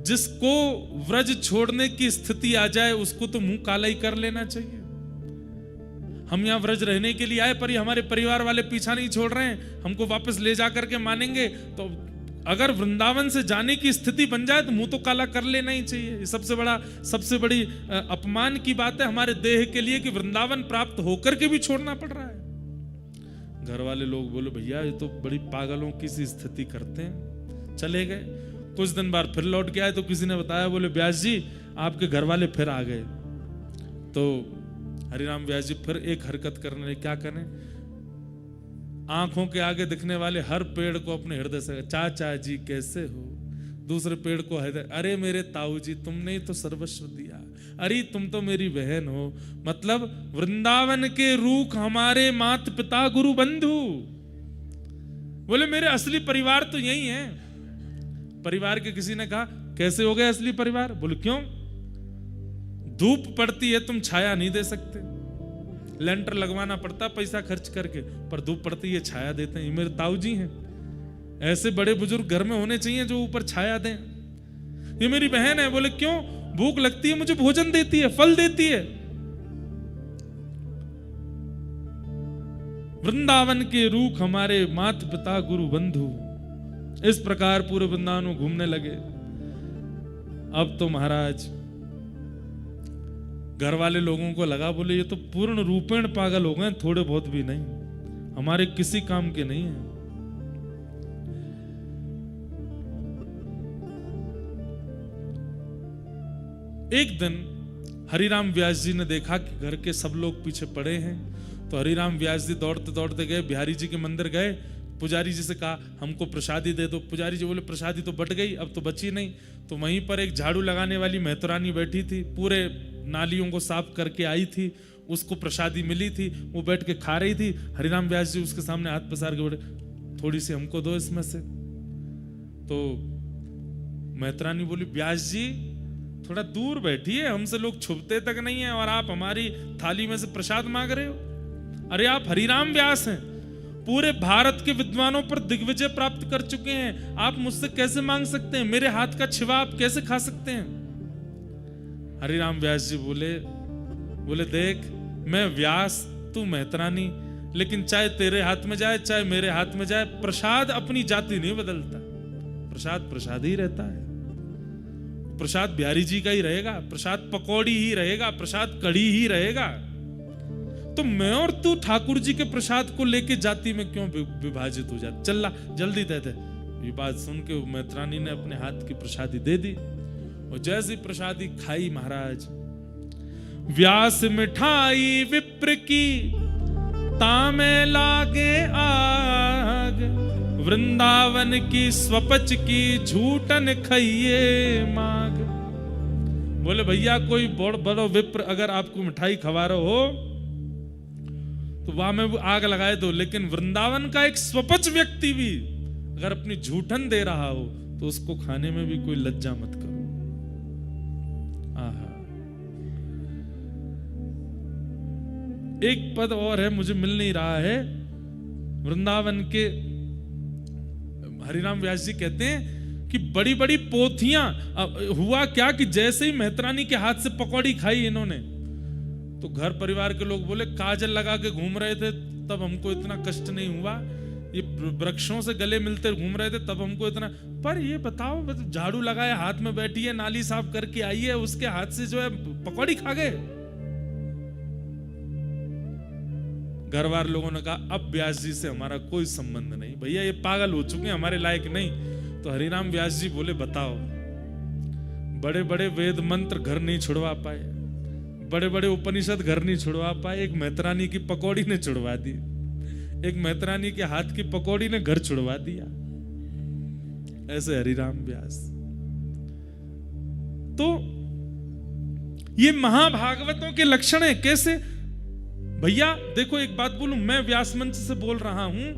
जिसको व्रज छोड़ने की स्थिति आ जाए उसको तो मुंह काला ही कर लेना चाहिए। हम यहाँ व्रज रहने के लिए आए, पर ये हमारे परिवार वाले पीछा नहीं छोड़ रहे हैं, हमको वापस ले जा करके मानेंगे। तो अगर वृंदावन से जाने की स्थिति बन जाए तो मुंह तो काला कर लेना ही चाहिए। ये सबसे बड़ी अपमान की बात है हमारे देह के लिए कि वृंदावन प्राप्त होकर के भी छोड़ना पड़ रहा है। घर वाले लोग बोले भैया ये तो बड़ी पागलों की सी स्थिति करते हैं। चले गए। कुछ दिन बाद फिर लौट के आए तो किसी ने बताया, बोले व्यास जी आपके घर वाले फिर आ गए। तो हरिराम व्यास जी फिर एक हरकत करने लगे। क्या करें, आंखों के आगे दिखने वाले हर पेड़ को अपने हृदय से, चाचा जी कैसे हो। दूसरे पेड़ को हृदय, अरे मेरे ताऊ जी तुमने ही तो सर्वस्व दिया, अरे तुम तो मेरी बहन हो। मतलब वृंदावन के रूख हमारे मात पिता गुरु बंधु। बोले मेरे असली परिवार तो यही है। परिवार के किसी ने कहा कैसे हो गया असली परिवार? बोले क्यों? धूप पड़ती है तुम छाया नहीं दे सकते, लेंटर लगवाना पड़ता पैसा खर्च करके, पर धूप पड़ती है छाया देते हैं। ये मेरे ताऊ जी हैं। ऐसे बड़े बुजुर्ग घर में होने चाहिए जो ऊपर छाया दें। ये मेरी बहन है। बोले क्यों? भूख लगती है मुझे भोजन देती है, फल देती है। वृंदावन के रूख हमारे माता पिता गुरु बंधु। इस प्रकार पूरे वृंदावन में घूमने लगे। अब तो महाराज घर वाले लोगों को लगा, बोले ये तो पूर्ण रूपेण पागल हो गए, थोड़े बहुत भी नहीं, हमारे किसी काम के नहीं है। एक दिन हरिराम व्यास जी ने देखा कि घर के सब लोग पीछे पड़े हैं, तो हरिराम व्यास जी दौड़ते दौड़ते गए, बिहारी जी के मंदिर गए, पुजारी जी से कहा हमको प्रसादी दे दो। पुजारी जी बोले प्रसादी तो बट गई, अब तो बची नहीं। तो वहीं पर एक झाड़ू लगाने वाली मेहतरानी बैठी थी, पूरे नालियों को साफ करके आई थी, उसको प्रसादी मिली थी, वो बैठ के खा रही थी। हरिराम व्यास जी उसके सामने हाथ पसार के बोले थोड़ी सी हमको दो इसमें से। तो मेहतरानी बोली व्यास जी थोड़ा दूर बैठिए, हमसे लोग छुपते तक नहीं है और आप हमारी थाली में से प्रसाद मांग रहे हो। अरे आप हरिराम व्यास हैं, पूरे भारत के विद्वानों पर दिग्विजय प्राप्त कर चुके हैं, आप मुझसे कैसे मांग सकते हैं? मेरे हाथ का छिवा आप कैसे खा सकते हैं? हरिराम व्यास जी बोले देख मैं व्यास तू मेहतरानी, लेकिन चाहे तेरे हाथ में जाए चाहे मेरे हाथ में जाए, प्रसाद अपनी जाति नहीं बदलता। प्रसाद प्रसाद ही रहता है। प्रसाद बिहारी जी का ही रहेगा, प्रसाद पकौड़ी ही रहेगा, प्रसाद कढ़ी ही रहेगा। तो मैं और तू ठाकुर जी के प्रसाद को लेके जाति में क्यों विभाजित हो जाते? चल जल्दी दे दे। ये बात सुन के मेहतरानी ने अपने हाथ की प्रसादी दे दी, और जैसी प्रसादी खाई महाराज, व्यास मिठाई विप्र की तामे लागे आग, वृंदावन की स्वपच की झूठन खाइए माग। बोले भैया कोई बड़ो विप्र अगर आपको मिठाई खवा रहे हो तो वहां में आग लगाए दो, लेकिन वृंदावन का एक स्वपच व्यक्ति भी अगर अपनी झूठन दे रहा हो तो उसको खाने में भी कोई लज्जा मत करो। आहा, एक पद और है मुझे मिल नहीं रहा है। वृंदावन के हरिराम व्यास जी कहते हैं कि बड़ी बड़ी पोथियां, हुआ क्या कि जैसे ही मेहतरानी के हाथ से पकौड़ी खाई इन्होंने, तो घर परिवार के लोग बोले काजल लगा के घूम रहे थे तब हमको इतना कष्ट नहीं हुआ, ये वृक्षों से गले मिलते घूम रहे थे तब हमको इतना। पर ये बताओ झाड़ू लगाए हाथ में बैठी है, नाली साफ करके आई है, उसके हाथ से जो है पकौड़ी खा गए। घर वाले लोगों ने कहा अब व्यास जी से हमारा कोई संबंध नहीं, भैया ये पागल हो चुके हैं, हमारे लायक नहीं। तो हरिराम व्यास जी बोले बताओ, बड़े बड़े वेद मंत्र घर नहीं छुड़वा पाए, बड़े बड़े उपनिषद घर नहीं छुड़वा पाए, एक मेहतरानी की पकौड़ी ने छुड़वा दी, एक मेहतरानी के हाथ की पकौड़ी ने घर छुड़वा दिया। ऐसे हरिराम व्यास। तो ये महाभागवतों के लक्षण है। कैसे भैया देखो, एक बात बोलूं, मैं व्यास मंच से बोल रहा हूं,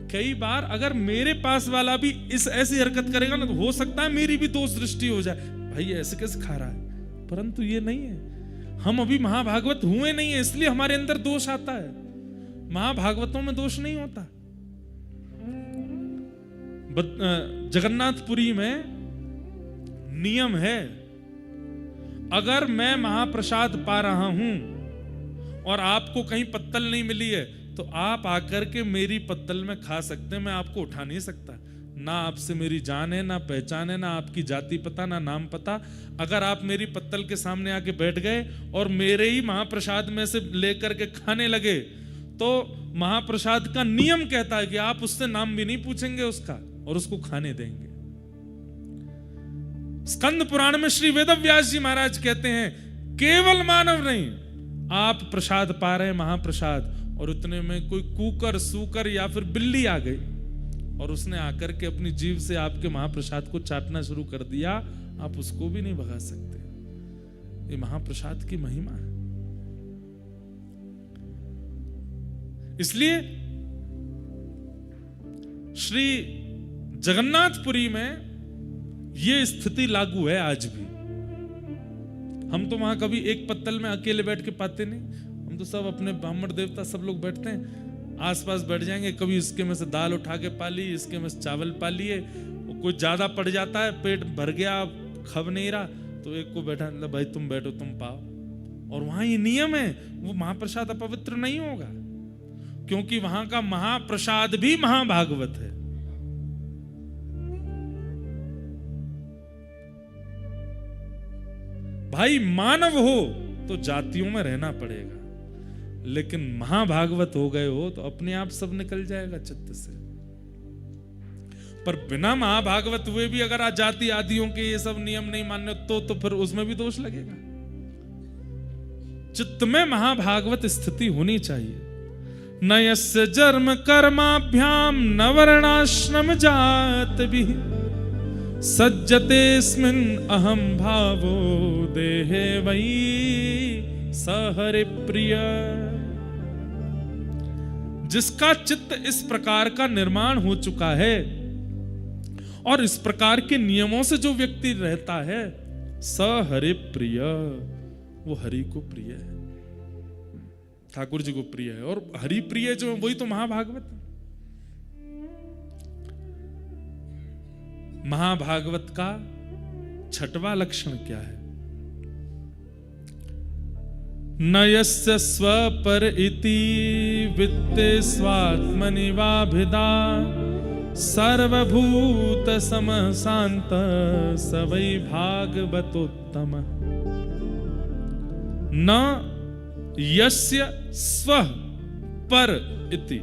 कई बार अगर मेरे पास वाला भी इस ऐसी हरकत करेगा ना तो हो सकता है मेरी भी दोष दृष्टि हो जाए, भाई ऐसे कैसे खा रहा है। परंतु ये नहीं है, हम अभी महाभागवत हुए नहीं है इसलिए हमारे अंदर दोष आता है। महाभागवतों में दोष नहीं होता। जगन्नाथपुरी में नियम है, अगर मैं महाप्रसाद पा रहा हूं और आपको कहीं पत्तल नहीं मिली है तो आप आकर के मेरी पत्तल में खा सकते हैं, मैं आपको उठा नहीं सकता। ना आपसे मेरी जान है, ना पहचान है, ना आपकी जाति पता, ना नाम पता। अगर आप मेरी पत्तल के सामने आके बैठ गए और मेरे ही महाप्रसाद में से लेकर के खाने लगे तो महाप्रसाद का नियम कहता है कि आप उससे नाम भी नहीं पूछेंगे उसका और उसको खाने देंगे। स्कंद पुराण में श्री वेदव्यास जी महाराज कहते हैं केवल मानव नहीं, आप प्रसाद पा रहे हैं महाप्रसाद, और उतने में कोई कुकर सूकर या फिर बिल्ली आ गई और उसने आकर के अपनी जीभ से आपके महाप्रसाद को चाटना शुरू कर दिया, आप उसको भी नहीं भगा सकते। ये महाप्रसाद की महिमा है। इसलिए श्री जगन्नाथपुरी में ये स्थिति लागू है आज भी। हम तो वहां कभी एक पत्तल में अकेले बैठ के पाते नहीं, हम तो सब अपने ब्राह्मण देवता सब लोग बैठते हैं, आसपास बैठ जाएंगे। कभी इसके में से दाल उठा के पा ली, इसके में से चावल पा लिए, कोई ज्यादा पड़ जाता है, पेट भर गया, खब नहीं रहा, तो एक को बैठा, मतलब भाई तुम बैठो, तुम पाओ। और वहां ये नियम है, वो महाप्रसाद अपवित्र नहीं होगा, क्योंकि वहां का महाप्रसाद भी महाभागवत है। भाई मानव हो तो जातियों में रहना पड़ेगा, लेकिन महाभागवत हो गए हो तो अपने आप सब निकल जाएगा चित्त से। पर बिना महाभागवत हुए भी अगर जाति आदियों के ये सब नियम नहीं मान्य तो फिर उसमें भी दोष लगेगा। चित्त में महाभागवत स्थिति होनी चाहिए। न यस्य जन्म कर्माभ्याम न वर्णाश्रम जात भी सज्जतेस्मिन् अहम भावो देहे वही सहरि प्रिय। जिसका चित्त इस प्रकार का निर्माण हो चुका है और इस प्रकार के नियमों से जो व्यक्ति रहता है, सहरि प्रिय, वो हरि को प्रिय है, ठाकुर जी को प्रिय है। और हरि प्रिय जो वही तो महाभागवत है। महाभागवत का छठवां लक्षण क्या है? न यस्य स्वपर इति वित्ते स्वात्मनि वाभिदा सर्वभूत समशांत स वै भागवतोत्तम। न यस्य स्व पर इति,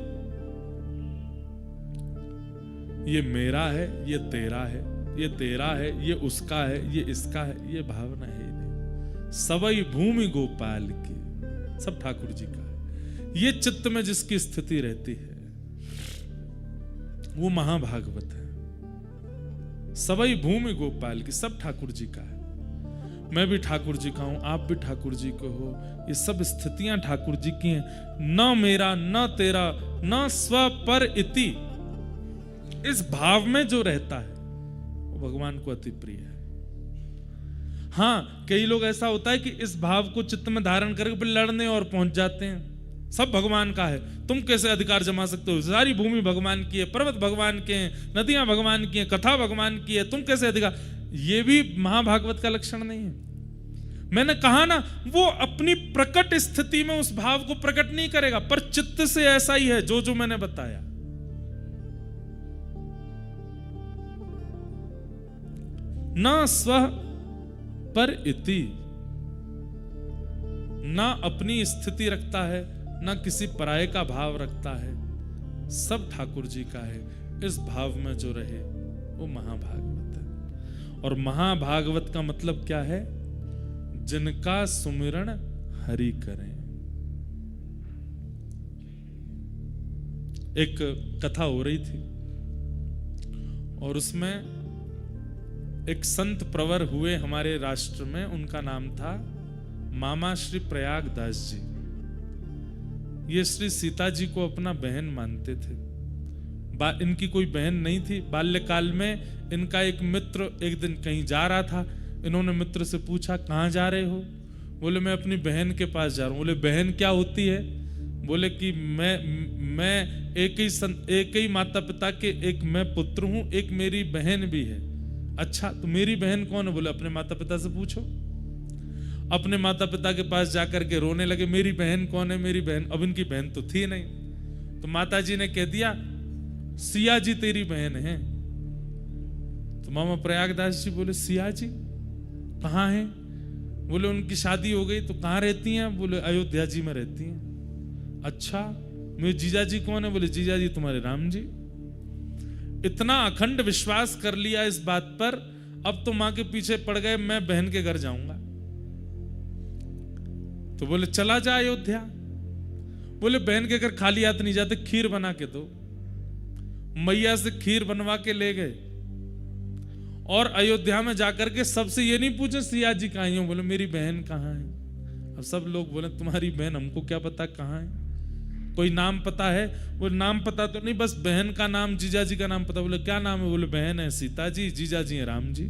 ये मेरा है, ये तेरा है, ये तेरा है, ये उसका है, ये इसका है, ये भावना है नहीं। सवई भूमि गोपाल की, सब ठाकुर जी का है। ये चित्त में जिसकी स्थिति रहती है वो महाभागवत है। सवई भूमि गोपाल की, सब ठाकुर जी का है। मैं भी ठाकुर जी का हूं, आप भी ठाकुर जी को हो, ये सब स्थितियां ठाकुर जी की हैं। न मेरा न तेरा न स्व पर इति, इस भाव में जो रहता है वो भगवान को अति प्रिय है। हाँ, कई लोग ऐसा होता है कि इस भाव को चित्त में धारण करके लड़ने और पहुंच जाते हैं। सब भगवान का है, तुम कैसे अधिकार जमा सकते हो? सारी भूमि भगवान की है, पर्वत भगवान के हैं, नदियां भगवान की हैं, कथा भगवान की है, तुम कैसे अधिकार? ये भी महाभागवत का लक्षण नहीं है। मैंने कहा ना, वो अपनी प्रकट स्थिति में उस भाव को प्रकट नहीं करेगा, पर चित्त से ऐसा ही है जो जो मैंने बताया। न स्व पर इति, ना अपनी स्थिति रखता है, ना किसी पराये का भाव रखता है, सब ठाकुर जी का है। इस भाव में जो रहे वो महाभागवत है। और महाभागवत का मतलब क्या है? जिनका सुमिरन हरि करें। एक कथा हो रही थी और उसमें एक संत प्रवर हुए हमारे राष्ट्र में, उनका नाम था मामा श्री प्रयागदास जी। ये श्री सीता जी को अपना बहन मानते थे। इनकी कोई बहन नहीं थी। बाल्यकाल में इनका एक मित्र एक दिन कहीं जा रहा था। इन्होंने मित्र से पूछा, कहाँ जा रहे हो? बोले, मैं अपनी बहन के पास जा रहा हूँ। बोले, बहन क्या होती है? बोले कि मैं एक ही माता पिता के, एक मैं पुत्र हूँ, एक मेरी बहन भी है। अच्छा, तो मेरी बहन कौन है? बोले, अपने माता पिता से पूछो। अपने माता पिता के पास जाकर के रोने लगे, मेरी बहन कौन है, मेरी बहन। अब इनकी बहन तो थी नहीं। तो माता जी ने कह दिया, सिया जी तेरी बहन है। तो मामा प्रयागदास जी बोले, सिया जी कहाँ है? बोले, उनकी शादी हो गई। तो कहाँ रहती हैं? बोले, अयोध्या जी में रहती हैं। अच्छा, मेरे जीजा जी कौन है? बोले, जीजा जी तुम्हारे राम जी। इतना अखंड विश्वास कर लिया इस बात पर, अब तो मां के पीछे पड़ गए, मैं बहन के घर जाऊंगा। तो बोले, चला जा अयोध्या। बोले, बहन के घर खाली हाथ नहीं जाते, खीर बना के दो। मैया से खीर बनवा के ले गए और अयोध्या में जाकर के सबसे ये नहीं पूछे सिया जी कहाँ हैं। बोले, मेरी बहन कहाँ है? अब सब लोग बोले, तुम्हारी बहन हमको क्या पता कहाँ है? कोई नाम पता है? वो नाम पता तो नहीं, बस बहन का नाम, जीजा जी का नाम पता। बोले, क्या नाम है? बोले, बहन है सीता जी, जीजा जी है राम जी।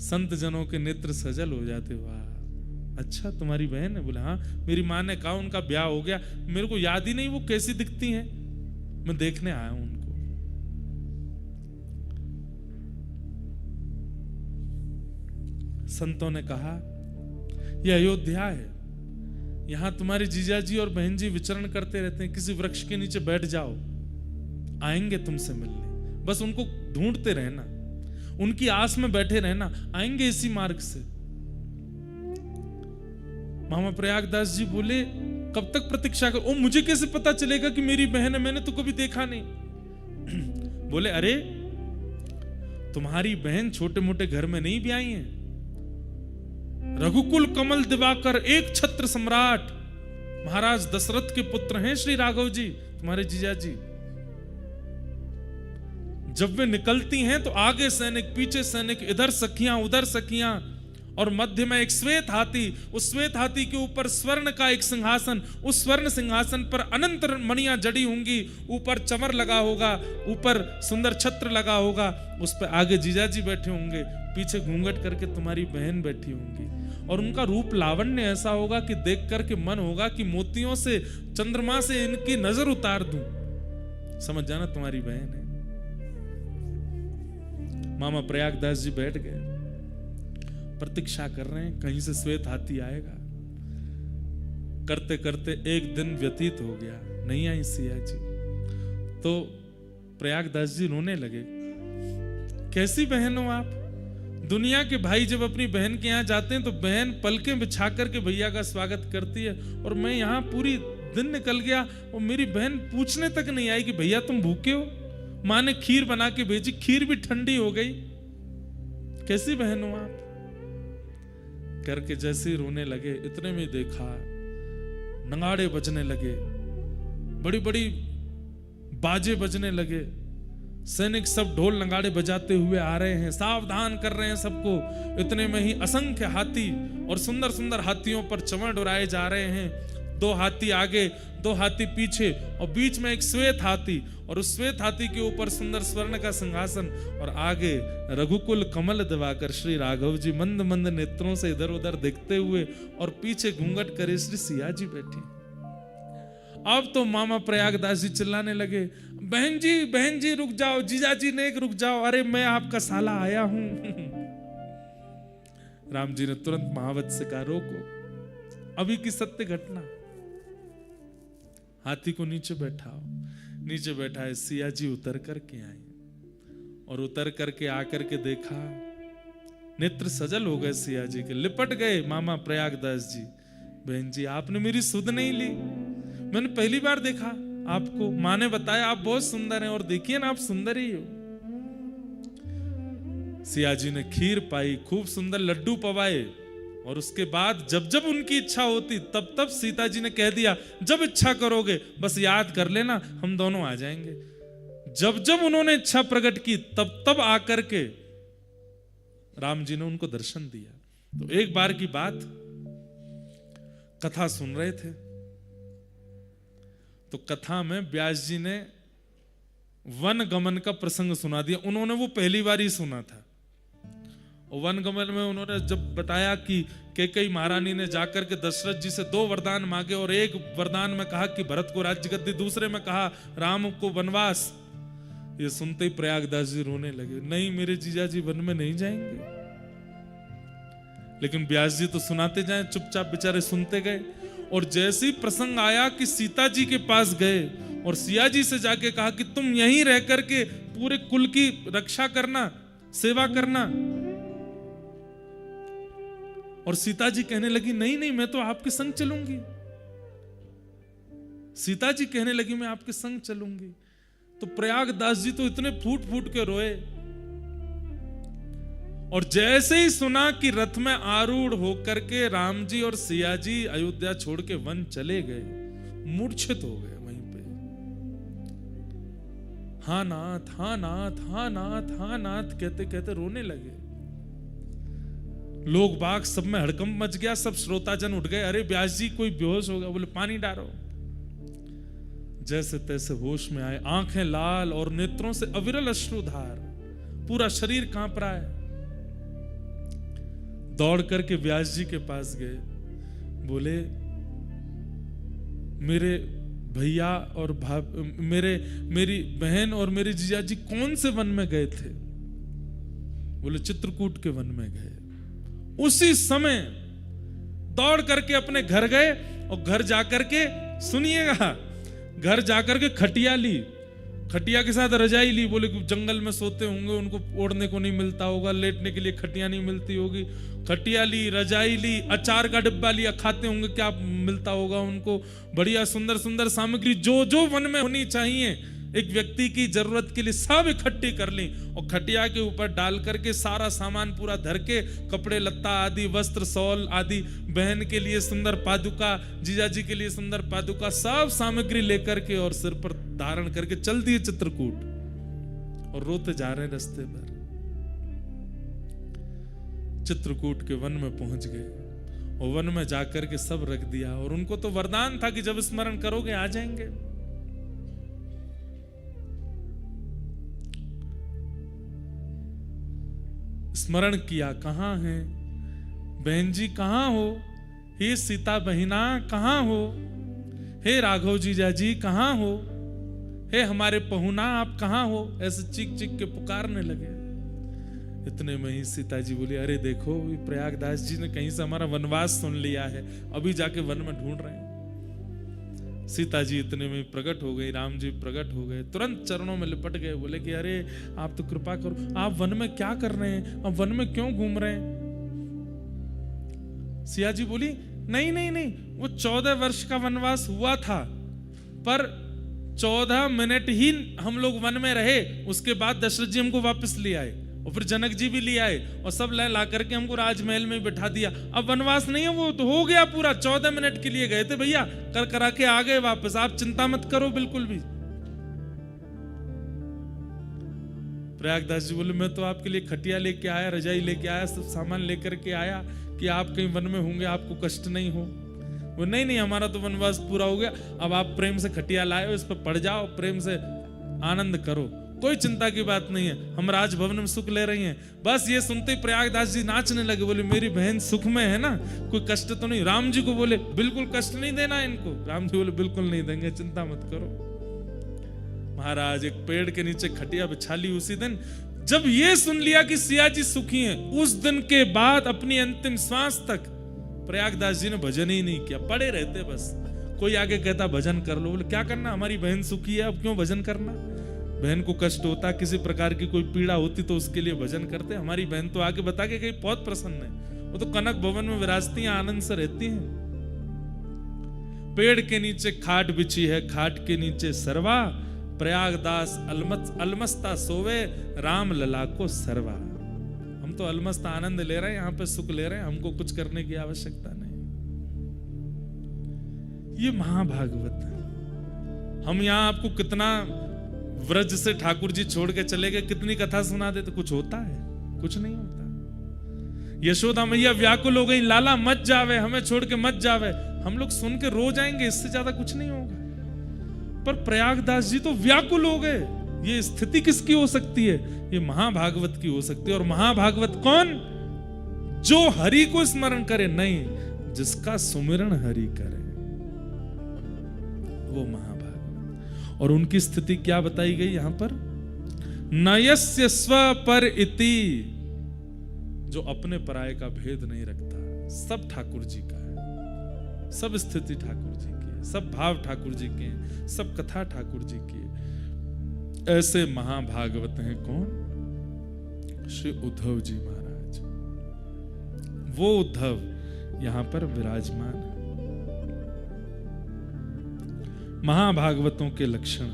संत जनों के नेत्र सजल हो जाते। वाह, अच्छा तुम्हारी बहन है? बोले हाँ, मेरी माँ ने कहा उनका ब्याह हो गया, मेरे को याद ही नहीं वो कैसी दिखती हैं, मैं देखने आया हूं उनको। संतों ने कहा यह अयोध्या है, यहां तुम्हारे जीजाजी और बहन जी विचरण करते रहते हैं, किसी वृक्ष के नीचे बैठ जाओ, आएंगे तुमसे मिलने, बस उनको ढूंढते रहना, उनकी आस में बैठे रहना, आएंगे इसी मार्ग से। मामा प्रयागदास जी बोले कब तक प्रतीक्षा कर? ओ मुझे कैसे पता चलेगा कि मेरी बहन है, मैंने तो कभी देखा नहीं। बोले अरे तुम्हारी बहन छोटे मोटे घर में नहीं ब्याई है, रघुकुल कमल दिवाकर एक छत्र सम्राट महाराज दशरथ के पुत्र हैं श्री राघव जी, तुम्हारे जीजाजी। जब वे निकलती हैं तो आगे सैनिक, पीछे सैनिक, इधर सखियां उधर सखियां, और मध्य में एक श्वेत हाथी, उस श्वेत हाथी के ऊपर स्वर्ण का एक सिंहासन, उस स्वर्ण सिंहासन पर अनंत मणियां जड़ी होंगी, ऊपर चमर लगा होगा, ऊपर सुंदर छत्र लगा होगा, उस पर आगे जीजाजी बैठे होंगे, पीछे घूंघट करके तुम्हारी बहन बैठी होंगी, और उनका रूप लावण्य ऐसा होगा कि देख करके मन होगा कि मोतियों से, चंद्रमा से इनकी नजर उतार दूं, समझ जाना तुम्हारी बहन है। मामा प्रयागदास जी बैठ गए, प्रतीक्षा कर रहे हैं कहीं से श्वेत हाथी आएगा। करते करते एक दिन व्यतीत हो गया, नहीं आई सिया जी, तो प्रयागदास जी रोने लगे। कैसी बहन हो आप? दुनिया के भाई जब अपनी बहन के यहाँ जाते हैं तो बहन पलकें बिछा करके भैया का स्वागत करती है, और मैं यहाँ पूरी दिन निकल गया और मेरी बहन पूछने तक नहीं आई कि भैया तुम भूखे हो। माँ ने खीर बना के भेजी, खीर भी ठंडी हो गई। कैसी बहन हो आप? करके जैसे ही रोने लगे, इतने में देखा नगाड़े बजने लगे, बड़ी बड़ी बाजे बजने लगे, सैनिक सब ढोल नगाड़े बजाते हुए आ रहे हैं, सावधान कर रहे हैं सबको। इतने में ही असंख्य हाथी और सुंदर सुंदर हाथियों पर चमर डुराए जा रहे हैं, 2 हाथी आगे 2 हाथी पीछे, और बीच में एक श्वेत हाथी, और उस श्वेत हाथी के ऊपर सुंदर स्वर्ण का सिंहासन, और आगे रघुकुल कमल दिवाकर श्री राघव जी मंद मंद नेत्रों से इधर उधर देखते हुए, और पीछे घूंघट करे श्री सिया जी बैठे। अब तो मामा प्रयागदास जी चिल्लाने लगे, बहन जी रुक जाओ, जीजाजी नेक रुक जाओ, अरे मैं आपका साला आया हूं। राम जी ने तुरंत महावत से कहा रोको, अभी की सत्य घटना। हाथी को नीचे बैठाओ। नीचे बैठा है, सिया जी उतर करके आए, और उतर करके आकर के देखा, नेत्र सजल हो गए सिया जी के, लिपट गए मामा प्रयागदास जी। बहन जी आपने मेरी सुध नहीं ली, मैंने पहली बार देखा आपको, माँ ने बताया आप बहुत सुंदर हैं, और देखिए ना आप सुंदर ही हो। सिया जी ने खीर पाई, खूब सुंदर लड्डू पवाए, और उसके बाद जब जब उनकी इच्छा होती तब तब सीता जी ने कह दिया जब इच्छा करोगे बस याद कर लेना, हम दोनों आ जाएंगे। जब जब उन्होंने इच्छा प्रकट की तब तब आकर के राम जी ने उनको दर्शन दिया। तो एक बार की बात, कथा सुन रहे थे, तो कथा में व्यास जी ने वन गमन का प्रसंग सुना दिया। उन्होंने वो पहली बार ही सुना था। वन गमन में उन्होंने जब बताया कि कैकेयी महारानी ने जाकर के दशरथ जी से 2 वरदान मांगे, और एक वरदान में कहा कि भरत को राज्य गद्दी, दूसरे में कहा राम को वनवास। ये सुनते ही प्रयागदास जी रोने लगे, नहीं मेरे जीजा जी वन में नहीं जाएंगे। लेकिन व्यास जी तो सुनाते जाए, चुपचाप बेचारे सुनते गए। और जैसे ही प्रसंग आया कि सीता जी के पास गए और सिया जी से जाके कहा कि तुम यहीं रह करके पूरे कुल की रक्षा करना, सेवा करना, और सीता जी कहने लगी नहीं नहीं मैं तो आपके संग चलूंगी। सीता जी कहने लगी मैं आपके संग चलूंगी। तो प्रयागदास जी तो इतने फूट फूट के रोए, और जैसे ही सुना कि रथ में आरूढ़ होकर के राम जी और सिया जी अयोध्या छोड़ के वन चले गए, मूर्छित हो गए वहीं पे। हाँ नाथ हाँ नाथ हाँ नाथ हाँ नाथ कहते कहते रोने लगे। लोग बाग सब में हड़कंप मच गया, सब श्रोताजन उठ गए, अरे व्यास जी कोई बेहोश हो गया। बोले पानी डालो। जैसे तैसे होश में आए, आंखें लाल और नेत्रों से अविरल अश्रुधार, पूरा शरीर कांप रहा है। दौड़ करके व्यास जी के पास गए, बोले मेरे भैया और मेरी बहन और मेरे जीजा जी कौन से वन में गए थे? बोले चित्रकूट के वन में गए। उसी समय दौड़ करके अपने घर गए और घर जाकर के, सुनिएगा, घर जाकर के खटिया ली, खटिया के साथ रजाई ली। बोले कि जंगल में सोते होंगे, उनको ओढ़ने को नहीं मिलता होगा, लेटने के लिए खटिया नहीं मिलती होगी। खटिया ली, रजाई ली, अचार का डिब्बा लिया, खाते होंगे क्या मिलता होगा उनको, बढ़िया सुंदर सुंदर सामग्री जो जो वन में होनी चाहिए एक व्यक्ति की जरूरत के लिए सब इकट्ठी कर ली और खटिया के ऊपर डाल करके सारा सामान पूरा धर के, कपड़े लत्ता आदि, वस्त्र सौल आदि, बहन के लिए सुंदर पादुका, जीजा जी के लिए सुंदर पादुका, सब सामग्री लेकर के और सिर पर धारण करके चल दिए चित्रकूट। और रोते जा रहे रास्ते पर। चित्रकूट के वन में पहुंच गए और वन में जाकर के सब रख दिया। और उनको तो वरदान था कि जब स्मरण करोगे आ जाएंगे। स्मरण किया, कहां है बहन जी, कहां हो? हे सीता बहिना कहां हो? हे राघव जीजा जी कहां हो? हे हमारे पहुना आप कहां हो? ऐसे चीख चीख के पुकारने लगे। इतने में ही सीता जी बोली, अरे देखो प्रयागदास जी ने कहीं से हमारा वनवास सुन लिया है, अभी जाके वन में ढूंढ रहे हैं। सीता जी इतने में प्रकट हो गई, राम जी प्रकट हो गए, तुरंत चरणों में लिपट गए। बोले कि अरे आप तो कृपा करो, आप वन में क्या कर रहे हैं? आप वन में क्यों घूम रहे हैं? सिया जी बोली, नहीं नहीं नहीं, वो 14 वर्ष का वनवास हुआ था, पर 14 मिनट ही हम लोग वन में रहे, उसके बाद दशरथ जी हमको वापस ले आए और फिर जनक जी भी ले आए और सब ला करके हमको राजमहल में बिठा दिया। अब वनवास नहीं है, वो तो हो गया पूरा। 14 मिनट के लिए गए थे भैया, कर करा के आ गए वापस, आप चिंता मत करो बिल्कुल भी। प्रयागदास जी बोले, मैं तो आपके लिए खटिया लेके आया, रजाई लेके आया, सब सामान लेकर के आया कि आप कहीं वन में होंगे, आपको कष्ट नहीं हो। वो नहीं नहीं, हमारा तो वनवास पूरा हो गया, अब आप प्रेम से खटिया लाए हो, इस पर पड़ जाओ, प्रेम से आनंद करो, कोई चिंता की बात नहीं है, हम राजभवन में सुख ले रही हैं। बस ये सुनते ही प्रयागदास जी नाचने लगे। बोले मेरी बहन सुख में है ना, कोई कष्ट तो नहीं? राम जी को बोले बिल्कुल कष्ट नहीं देना इनको। राम जी बोले बिल्कुल नहीं देंगे, चिंता मत करो। महाराज एक पेड़ के नीचे खटिया बिछा ली। उसी दिन जब ये सुन लिया कि सिया जी सुखी हैं, उस दिन के बाद अपनी अंतिम श्वास तक प्रयागदास जी ने भजन ही नहीं किया, पड़े रहते बस। कोई आगे कहता भजन कर लो, बोले क्या करना, हमारी बहन सुखी है, अब क्यों भजन करना? बहन को कष्ट होता, किसी प्रकार की कोई पीड़ा होती तो उसके लिए भजन करते। हमारी बहन तो आगे बता के कहीं बहुत प्रसन्न है, वो तो कनक भवन में विराजती हैं, आनंद से रहती हैं। पेड़ के नीचे खाट बिछी है, खाट के नीचे सरवा, प्रयागदास अलमस्ता सोवे, राम लला को सरवा। हम तो अलमस्त आनंद ले रहे हैं, यहाँ पे सुख ले रहे हैं, हमको कुछ करने की आवश्यकता नहीं। ये महाभागवत है। हम यहाँ आपको कितना व्रज से ठाकुर जी छोड़ के चले गए, कितनी कथा सुना देते, कुछ होता है? कुछ नहीं होता। यशोदा मैया व्याकुल हो गई, लाला मत जावे, हमें छोड़ के मत जावे। हम लोग सुन के रो जाएंगे, इससे ज्यादा कुछ नहीं होगा। पर प्रयागदास जी तो व्याकुल हो गए। ये स्थिति किसकी हो सकती है? ये महाभागवत की हो सकती है। और महाभागवत कौन? जो हरि को स्मरण करे, नहीं, जिसका सुमिरन हरि करे, वो महाभागवत। और उनकी स्थिति क्या बताई गई यहां पर? नयस्य स्व पर इति, जो अपने पराये का भेद नहीं रखता। सब ठाकुर जी का है, सब स्थिति ठाकुर जी की है, सब भाव ठाकुर जी के हैं, सब कथा ठाकुर जी की है। ऐसे महाभागवत हैं कौन? श्री उद्धव जी महाराज। वो उद्धव यहां पर विराजमान है। महाभागवतों के लक्षण,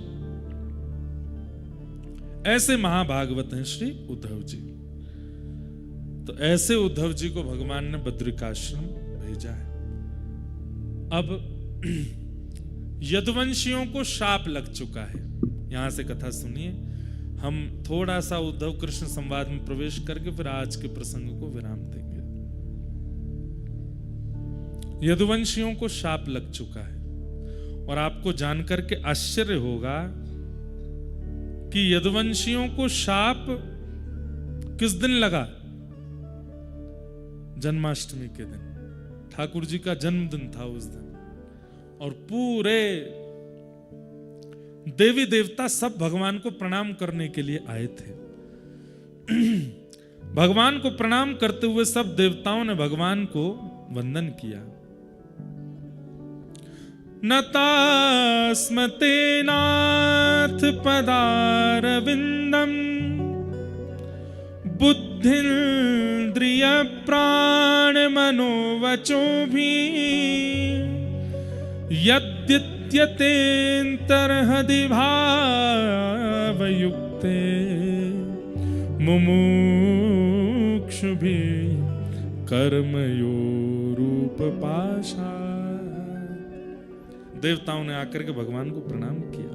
ऐसे महाभागवत हैं श्री उद्धव जी। तो ऐसे उद्धव जी को भगवान ने बद्रिकाश्रम भेजा है। अब यदुवंशियों को शाप लग चुका है। यहां से कथा सुनिए। हम थोड़ा सा उद्धव कृष्ण संवाद में प्रवेश करके फिर आज के प्रसंग को विराम देंगे। यदुवंशियों को शाप लग चुका है और आपको जानकर के आश्चर्य होगा कि यदुवंशियों को शाप किस दिन लगा? जन्माष्टमी के दिन ठाकुर जी का जन्मदिन था उस दिन, और पूरे देवी देवता सब भगवान को प्रणाम करने के लिए आए थे। भगवान को प्रणाम करते हुए सब देवताओं ने भगवान को वंदन किया। नतास्मते नाथ पदारविंदम बुद्धिन्द्रिय प्राण मनोवचो भी यद्यत्यतेऽन्तर्हृदि भावयुक्ते मुमुक्षुभिः कर्मयोरुपपाशात्। देवताओं ने आकर के भगवान को प्रणाम किया,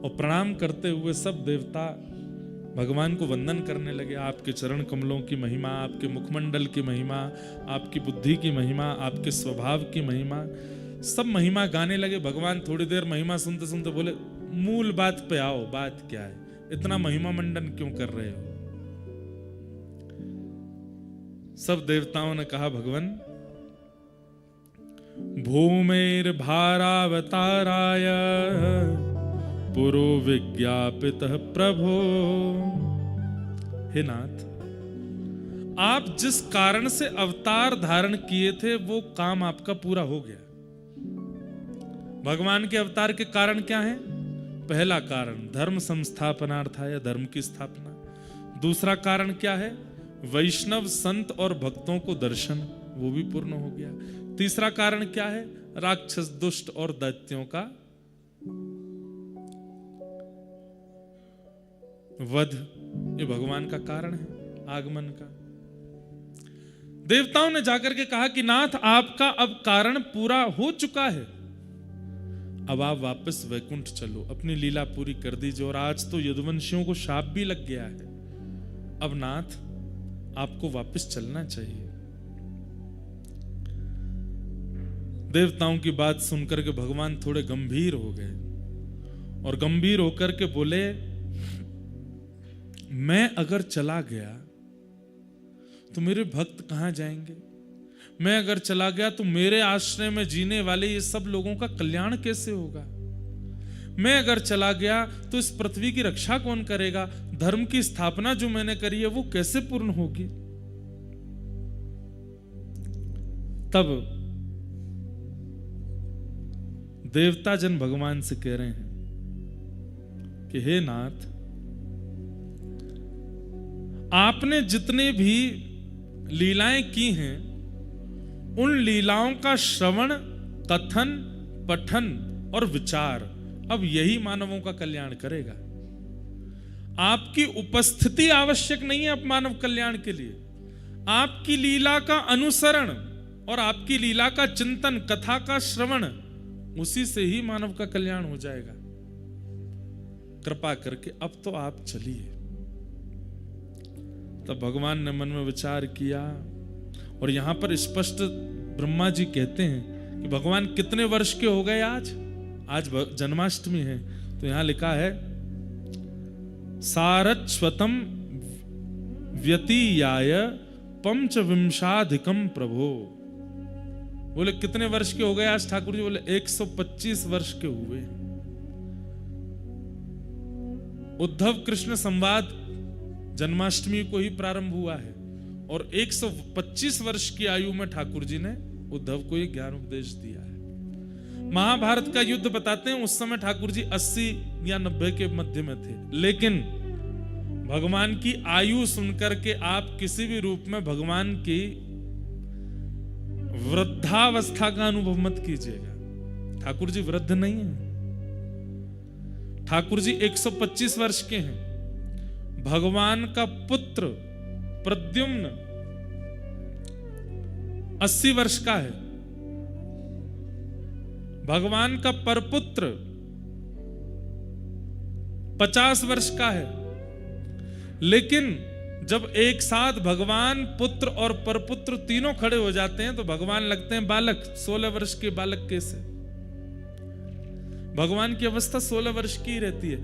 और प्रणाम करते हुए सब देवता भगवान को वंदन करने लगे। आपके चरण कमलों की महिमा, आपके मुखमंडल की महिमा, आपकी बुद्धि की महिमा, आपके स्वभाव की महिमा, सब महिमा गाने लगे। भगवान थोड़ी देर महिमा सुनते सुनते बोले, मूल बात पे आओ, बात क्या है, इतना महिमा मंडन क्यों कर रहे हो? सब देवताओं ने कहा, भगवान भूमेर भारावताराय पुरो विज्ञापितः प्रभो। हे नाथ, आप जिस कारण से अवतार धारण किए थे वो काम आपका पूरा हो गया। भगवान के अवतार के कारण क्या है? पहला कारण धर्म संस्थापनार्थाय, धर्म की स्थापना। दूसरा कारण क्या है? वैष्णव संत और भक्तों को दर्शन, वो भी पूर्ण हो गया। तीसरा कारण क्या है? राक्षस दुष्ट और दैत्यों का वध। ये भगवान का कारण है आगमन का। देवताओं ने जाकर के कहा कि नाथ, आपका अब कारण पूरा हो चुका है, अब आप वापस वैकुंठ चलो, अपनी लीला पूरी कर दीजिए। और आज तो यदुवंशियों को शाप भी लग गया है, अब नाथ आपको वापस चलना चाहिए। देवताओं की बात सुनकर के भगवान थोड़े गंभीर हो गए, और गंभीर होकर के बोले, मैं अगर चला गया तो मेरे भक्त कहां जाएंगे? मैं अगर चला गया तो मेरे आश्रय में जीने वाले ये सब लोगों का कल्याण कैसे होगा? मैं अगर चला गया तो इस पृथ्वी की रक्षा कौन करेगा? धर्म की स्थापना जो मैंने करी है वो कैसे पूर्ण होगी? तब देवता जन भगवान से कह रहे हैं कि हे नाथ, आपने जितने भी लीलाएं की हैं, उन लीलाओं का श्रवण, कथन, पठन और विचार अब यही मानवों का कल्याण करेगा। आपकी उपस्थिति आवश्यक नहीं है अब मानव कल्याण के लिए। आपकी लीला का अनुसरण और आपकी लीला का चिंतन, कथा का श्रवण, उसी से ही मानव का कल्याण हो जाएगा। कृपा करके अब तो आप चलिए। तब भगवान ने मन में विचार किया, और यहां पर स्पष्ट ब्रह्मा जी कहते हैं कि भगवान कितने वर्ष के हो गए आज? आज जन्माष्टमी है, तो यहां लिखा है सारस्वतम व्यतीयाय पंचविंशाधिकम प्रभो। बोले कितने वर्ष के हो गए आज ठाकुर जी? बोले 125 वर्ष के हुए। उद्धव कृष्ण संवाद जन्माष्टमी को ही प्रारंभ हुआ है, और 125 वर्ष की आयु में ठाकुर जी ने उद्धव को ये ज्ञान उपदेश दिया है। महाभारत का युद्ध बताते हैं, उस समय ठाकुर जी 80 या 90 के मध्य में थे। लेकिन भगवान की आयु सुनकर के आप किसी भी रूप में भगवान की वृद्धावस्था का अनुभव मत कीजिएगा। ठाकुर जी वृद्ध नहीं है, ठाकुर जी 125 वर्ष के हैं। भगवान का पुत्र प्रद्युम्न 80 वर्ष का है। भगवान का परपुत्र 50 वर्ष का है। लेकिन जब एक साथ भगवान, पुत्र और परपुत्र तीनों खड़े हो जाते हैं तो भगवान लगते हैं बालक। 16 वर्ष के बालक कैसे? भगवान की अवस्था 16 वर्ष की ही रहती है।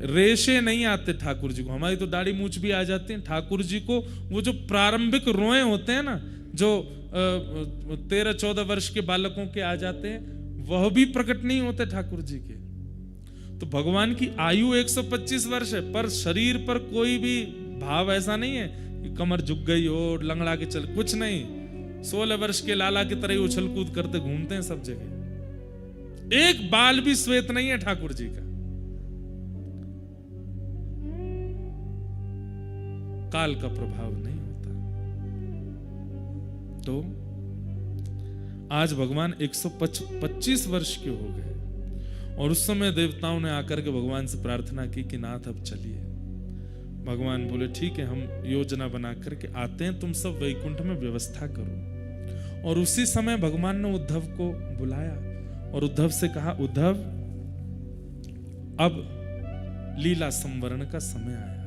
रेशे नहीं आते ठाकुर जी को, हमारी तो दाढ़ी मूछ भी आ जाती है। ठाकुर जी को वो जो प्रारंभिक रोए होते हैं ना, जो 13-14 वर्ष के बालकों के आ जाते हैं, वह भी प्रकट नहीं होते ठाकुर जी के। तो भगवान की आयु 125 वर्ष है, पर शरीर पर कोई भी भाव ऐसा नहीं है कि कमर झुक गई हो, लंगड़ा के चल, कुछ नहीं। 16 वर्ष के लाला की तरह उछल कूद करते घूमते हैं सब जगह। एक बाल भी श्वेत नहीं है ठाकुर जी का। काल का प्रभाव नहीं होता। तो आज भगवान 125 वर्ष के हो गए, और उस समय देवताओं ने आकर के भगवान से प्रार्थना की कि नाथ अब चलिए। भगवान बोले ठीक है, हम योजना बना करके आते हैं, तुम सब वैकुंठ में व्यवस्था करो। और उसी समय भगवान ने उद्धव को बुलाया और उद्धव से कहा, उद्धव अब लीला संवरण का समय आया है।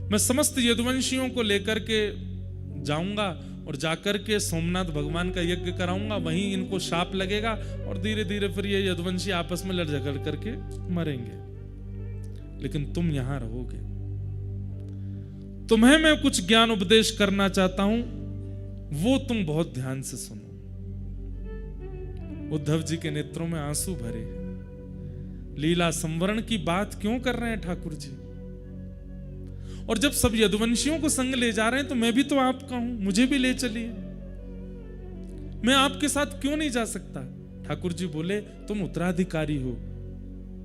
मैं समस्त यदुवंशियों को लेकर के जाऊंगा और जाकर के सोमनाथ भगवान का यज्ञ कराऊंगा, वहीं इनको शाप लगेगा और धीरे धीरे फिर ये यदुवंशी आपस में लड़ झगड़ करके मरेंगे। लेकिन तुम यहां रहोगे। तुम्हें मैं कुछ ज्ञान उपदेश करना चाहता हूं, वो तुम बहुत ध्यान से सुनो। उद्धव जी के नेत्रों में आंसू भरे। लीला संवरण की बात क्यों कर रहे हैं ठाकुर जी? और जब सब यदुवंशियों को संग ले जा रहे हैं तो मैं भी तो आपका हूं, मुझे भी ले चलिए। मैं आपके साथ क्यों नहीं जा सकता? ठाकुर जी बोले, तुम उत्तराधिकारी हो।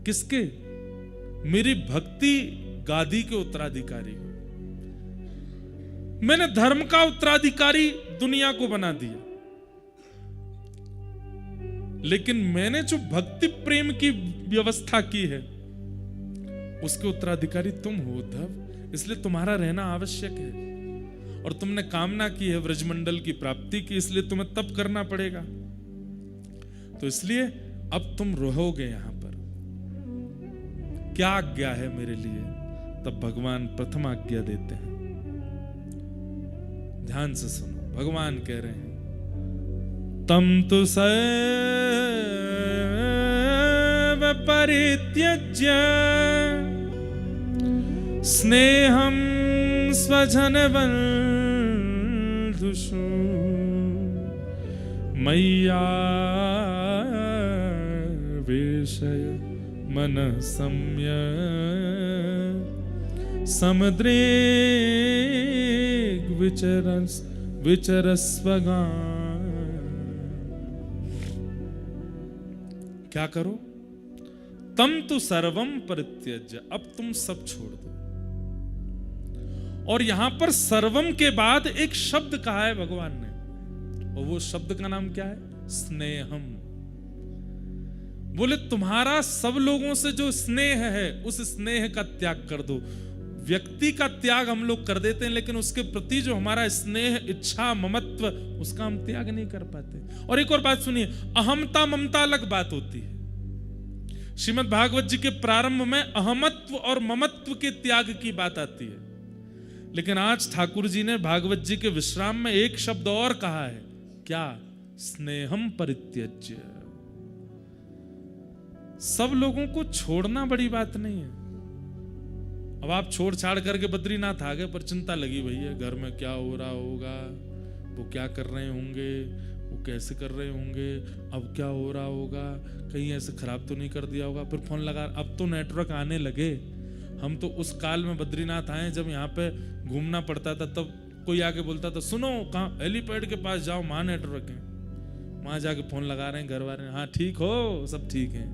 किसके? मेरी भक्ति गादी के उत्तराधिकारी हो। मैंने धर्म का उत्तराधिकारी दुनिया को बना दिया, लेकिन मैंने जो भक्ति प्रेम की व्यवस्था की है उसके उत्तराधिकारी तुम हो उद्धव। इसलिए तुम्हारा रहना आवश्यक है। और तुमने कामना की है व्रजमंडल की प्राप्ति की, इसलिए तुम्हें तप करना पड़ेगा। तो इसलिए अब तुम रहोगे यहां पर। क्या आज्ञा है मेरे लिए? तब भगवान प्रथम आज्ञा देते हैं। ध्यान से सुनो, भगवान कह रहे हैं, तम तु सर्व परित्यज्य स्नेहं स्वजनबन्धुषु मय्यावेशय मनः सम्यक् समुद्रेग विचरस्वगान्। क्या करो? तम तु सर्वम परित्यज्य, अब तुम सब छोड़ दो। और यहां पर सर्वम के बाद एक शब्द कहा है भगवान ने, और वो शब्द का नाम क्या है? स्नेहम। बोले तुम्हारा सब लोगों से जो स्नेह है उस स्नेह का त्याग कर दो। व्यक्ति का त्याग हम लोग कर देते हैं, लेकिन उसके प्रति जो हमारा स्नेह, इच्छा, ममत्व, उसका हम त्याग नहीं कर पाते। और एक और बात सुनिए, अहमता ममता अलग बात होती है। श्रीमद् भागवत जी के प्रारंभ में अहमत्व और ममत्व के त्याग की बात आती है, लेकिन आज ठाकुर जी ने भागवत जी के विश्राम में एक शब्द और कहा है। क्या? स्नेहम परित्यज्य। सब लोगों को छोड़ना बड़ी बात नहीं है। अब आप छोड़ छाड़ करके बद्रीनाथ आ गए, पर चिंता लगी भैया घर में क्या हो रहा होगा, वो क्या कर रहे होंगे, वो कैसे कर रहे होंगे, अब क्या हो रहा होगा, कहीं ऐसे खराब तो नहीं कर दिया होगा। फिर फोन लगा, अब तो नेटवर्क आने लगे। हम तो उस काल में बद्रीनाथ आए जब यहाँ पे घूमना पड़ता था, तब कोई आके बोलता था सुनो कहाँ हेलीपैड के पास जाओ, वहां नेटवर्क है। वहां जाके फोन लगा रहे हैं घर वाले, हाँ ठीक हो, सब ठीक है।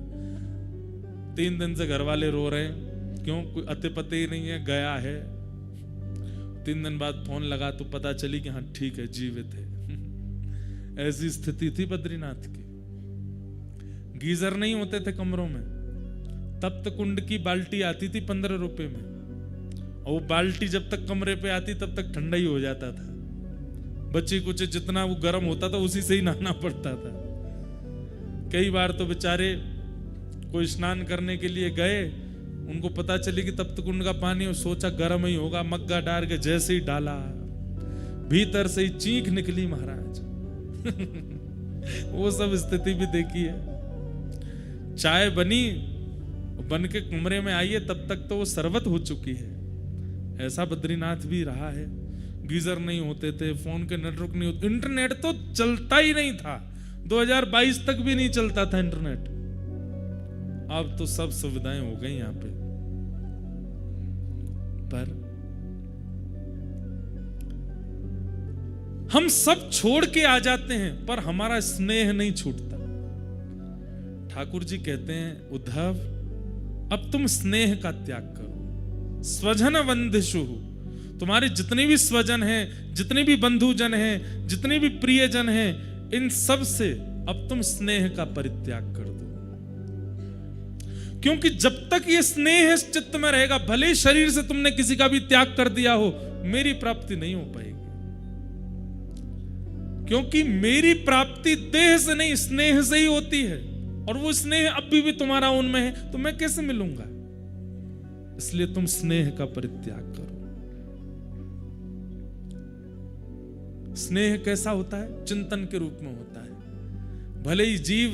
3 दिन से घर वाले रो रहे हैं, क्यों? कोई अते पते ही नहीं है, गया है। 3 दिन बाद फोन लगा तो पता चली कि हाँ ठीक है, जीवित है। ऐसी स्थिति थी बद्रीनाथ की। गीजर नहीं होते थे कमरों में, तप्त कुंड की बाल्टी आती थी 15 रुपए में, और वो बाल्टी जब तक कमरे पे आती तब तक ठंडा ही हो जाता था। बच्चे कुछ जितना वो गर्म होता था उसी से ही नहाना पड़ता था। कई बार तो बेचारे कोई स्नान करने के लिए गए, उनको पता चली कि तप्त कुंड का पानी, और सोचा गर्म ही होगा, मग्गा डाल के जैसे ही डाला भीतर से ही चीख निकली महाराज। वो सब स्थिति भी देखी है। चाय बनी, बन के कमरे में आई है, तब तक तो वो शरबत हो चुकी है। ऐसा बद्रीनाथ भी रहा है। गीजर नहीं होते थे, फोन के नेटवर्क नहीं होते, इंटरनेट तो चलता ही नहीं था, 2022 तक भी नहीं चलता था इंटरनेट। अब तो सब सुविधाएं हो गई यहां पे। पर हम सब छोड़ के आ जाते हैं, पर हमारा स्नेह नहीं छूटता। ठाकुर जी कहते हैं, उद्धव अब तुम स्नेह का त्याग करो। स्वजन वंदिशु, तुम्हारे जितने भी स्वजन हैं, जितने भी बंधुजन हैं, जितने भी प्रियजन हैं, इन सब से अब तुम स्नेह का परित्याग कर दो। क्योंकि जब तक ये स्नेह इस चित्त में रहेगा, भले शरीर से तुमने किसी का भी त्याग कर दिया हो, मेरी प्राप्ति नहीं हो पाएगी। क्योंकि मेरी प्राप्ति देह से नहीं, स्नेह से ही होती है, और वो स्नेह अभी भी तुम्हारा उनमें है, तो मैं कैसे मिलूंगा? इसलिए तुम स्नेह का परित्याग करो। स्नेह कैसा होता है? चिंतन के रूप में होता है। भले ही जीव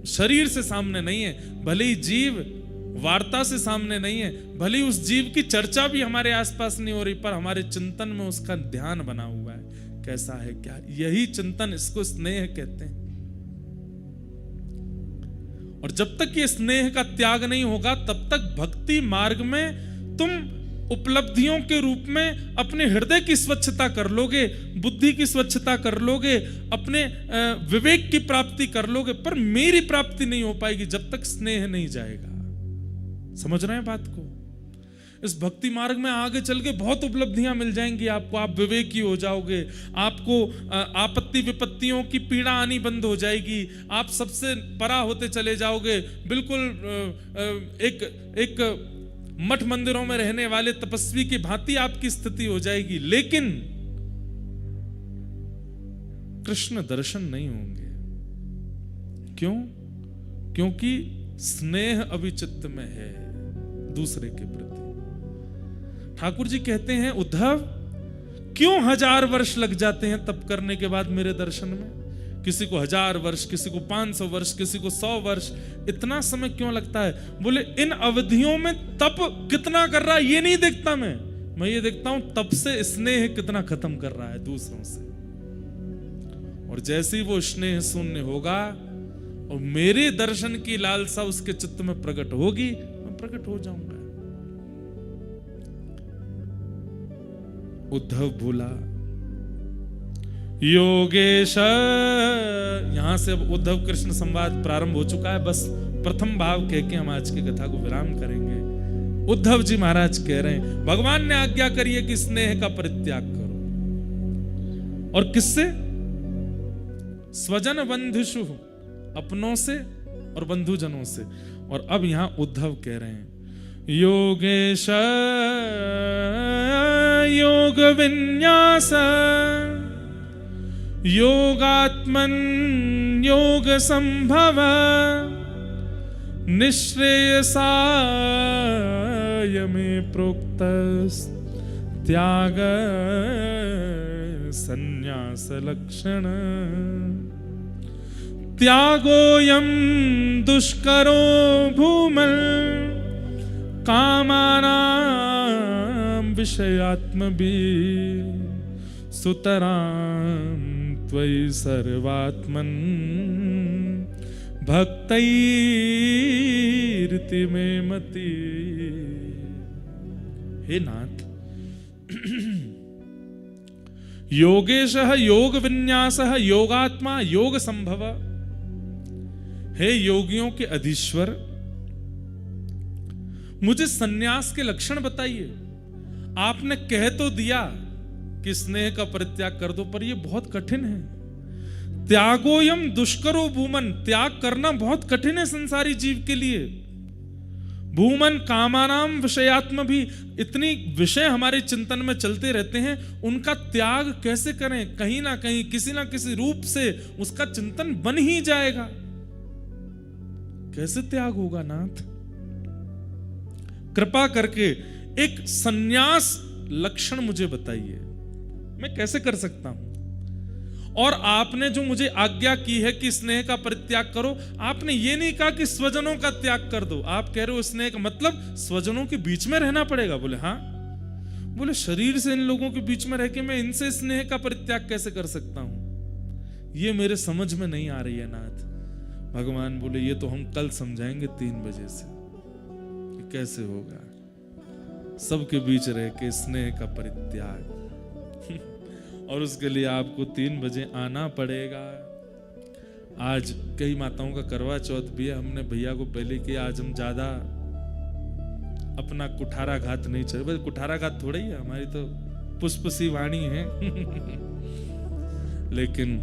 शरीर से सामने नहीं है, भले ही जीव वार्ता से सामने नहीं है, भले ही उस जीव की चर्चा भी हमारे आसपास नहीं हो रही, पर हमारे चिंतन में उसका ध्यान बना हुआ है। कैसा है, क्या? यही चिंतन, इसको स्नेह कहते हैं। और जब तक ये स्नेह का त्याग नहीं होगा, तब तक भक्ति मार्ग में तुम उपलब्धियों के रूप में अपने हृदय की स्वच्छता कर लोगे, बुद्धि की स्वच्छता कर लोगे, अपने विवेक की प्राप्ति कर लोगे, पर मेरी प्राप्ति नहीं हो पाएगी जब तक स्नेह नहीं जाएगा। समझ रहे हैं बात को? इस भक्ति मार्ग में आगे चल के बहुत उपलब्धियां मिल जाएंगी आपको। आप विवेकी हो जाओगे, आपको आपत्ति विपत्तियों की पीड़ा आनी बंद हो जाएगी, आप सबसे परा होते चले जाओगे। बिल्कुल एक मठ मंदिरों में रहने वाले तपस्वी की भांति आपकी स्थिति हो जाएगी। लेकिन कृष्ण दर्शन नहीं होंगे। क्यों? क्योंकि स्नेह अभी चित्त में है दूसरे के प्रति। ठाकुर जी कहते हैं, उद्धव क्यों 1000 वर्ष लग जाते हैं तप करने के बाद मेरे दर्शन में? किसी को 1000 वर्ष, किसी को 500 वर्ष, किसी को 100 वर्ष, इतना समय क्यों लगता है? बोले इन अवधियों में तप कितना कर रहा है ये नहीं देखता मैं ये देखता हूं तप से स्नेह कितना खत्म कर रहा है दूसरों से। और जैसे ही वो स्नेह शून्य होगा और मेरे दर्शन की लालसा उसके चित्त में प्रकट होगी, मैं प्रकट हो जाऊंगा। उद्धव बोला, योगेश। यहां से अब उद्धव कृष्ण संवाद प्रारंभ हो चुका है। बस प्रथम भाव कह के हम आज की कथा को विराम करेंगे। उद्धव जी महाराज कह रहे हैं, भगवान ने आज्ञा करी है कि स्नेह का परित्याग करो। और किससे? स्वजन बंधुषु, अपनों से और बंधुजनों से। और अब यहां उद्धव कह रहे हैं, योगेश योग विन्यास योगात्मन योग संभव निश्रेयसाय में प्रोक्त त्याग संन्यास लक्षण त्यागोयम दुष्करो भूमल कामानां विषयात्मभि सुतरां त्वयि सर्वात्मन भक्तैरिति मे मति। हे नाथ, योगेशः योग विन्यासः योगात्मा योग संभव। हे योगियों के अधीश्वर, मुझे सन्यास के लक्षण बताइए। आपने कह तो दिया कि स्नेह का परित्याग कर दो, पर यह बहुत कठिन है। त्यागोयम दुष्करो भूमन, त्याग करना बहुत कठिन है संसारी जीव के लिए। भूमन कामानाम विषयात्म भी, इतनी विषय हमारे चिंतन में चलते रहते हैं, उनका त्याग कैसे करें? कहीं ना कहीं किसी ना किसी रूप से उसका चिंतन बन ही जाएगा। कैसे त्याग होगा नाथ? कृपा करके एक सन्यास लक्षण मुझे बताइए, मैं कैसे कर सकता हूं? और आपने जो मुझे आज्ञा की है कि स्नेह का परित्याग करो, आपने ये नहीं कहा कि स्वजनों का त्याग कर दो। आप कह रहे हो स्नेह का मतलब स्वजनों के बीच में रहना पड़ेगा। बोले हाँ। बोले शरीर से इन लोगों के बीच में रह के मैं इनसे स्नेह का परित्याग कैसे कर सकता हूं? ये मेरे समझ में नहीं आ रही है नाथ। भगवान बोले ये तो हम कल समझाएंगे 3 बजे से कि कैसे होगा सबके बीच रह के स्नेह का परित्याग। और उसके लिए आपको 3 बजे आना पड़ेगा। आज कई माताओं का करवा चौथ भी है। हमने भैया को पहले किया, आज हम ज्यादा अपना कुठाराघात नहीं चल। बस कुठाराघात थोड़ा ही है, हमारी तो पुष्पसी वाणी है। लेकिन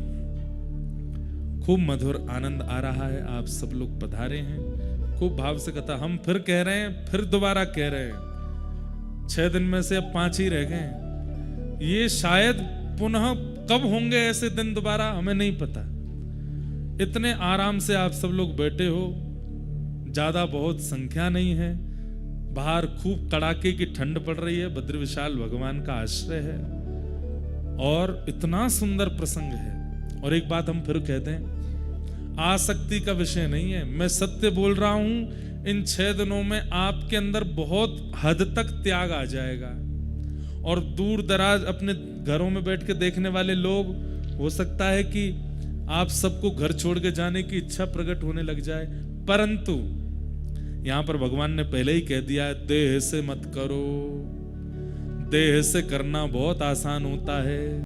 खूब मधुर आनंद आ रहा है। आप सब लोग पधारे हैं, खूब भाव से कथा। हम फिर कह रहे हैं, फिर दोबारा कह रहे हैं, 6 दिन में से अब 5 ही रह गए। ये शायद पुनः कब होंगे ऐसे दिन दोबारा, हमें नहीं पता। इतने आराम से आप सब लोग बैठे हो, ज्यादा बहुत संख्या नहीं है। बाहर खूब कड़ाके की ठंड पड़ रही है। बद्र विशाल भगवान का आश्रय है और इतना सुंदर प्रसंग है। और एक बात हम फिर कहते हैं, आसक्ति का विषय नहीं है, मैं सत्य बोल रहा हूं। इन 6 दिनों में आपके अंदर बहुत हद तक त्याग आ जाएगा। और दूर दराज अपने घरों में बैठ के देखने वाले लोग, हो सकता है कि आप सबको घर छोड़ के जाने की इच्छा प्रकट होने लग जाए। परंतु यहां पर भगवान ने पहले ही कह दिया है, देह से मत करो। देह से करना बहुत आसान होता है।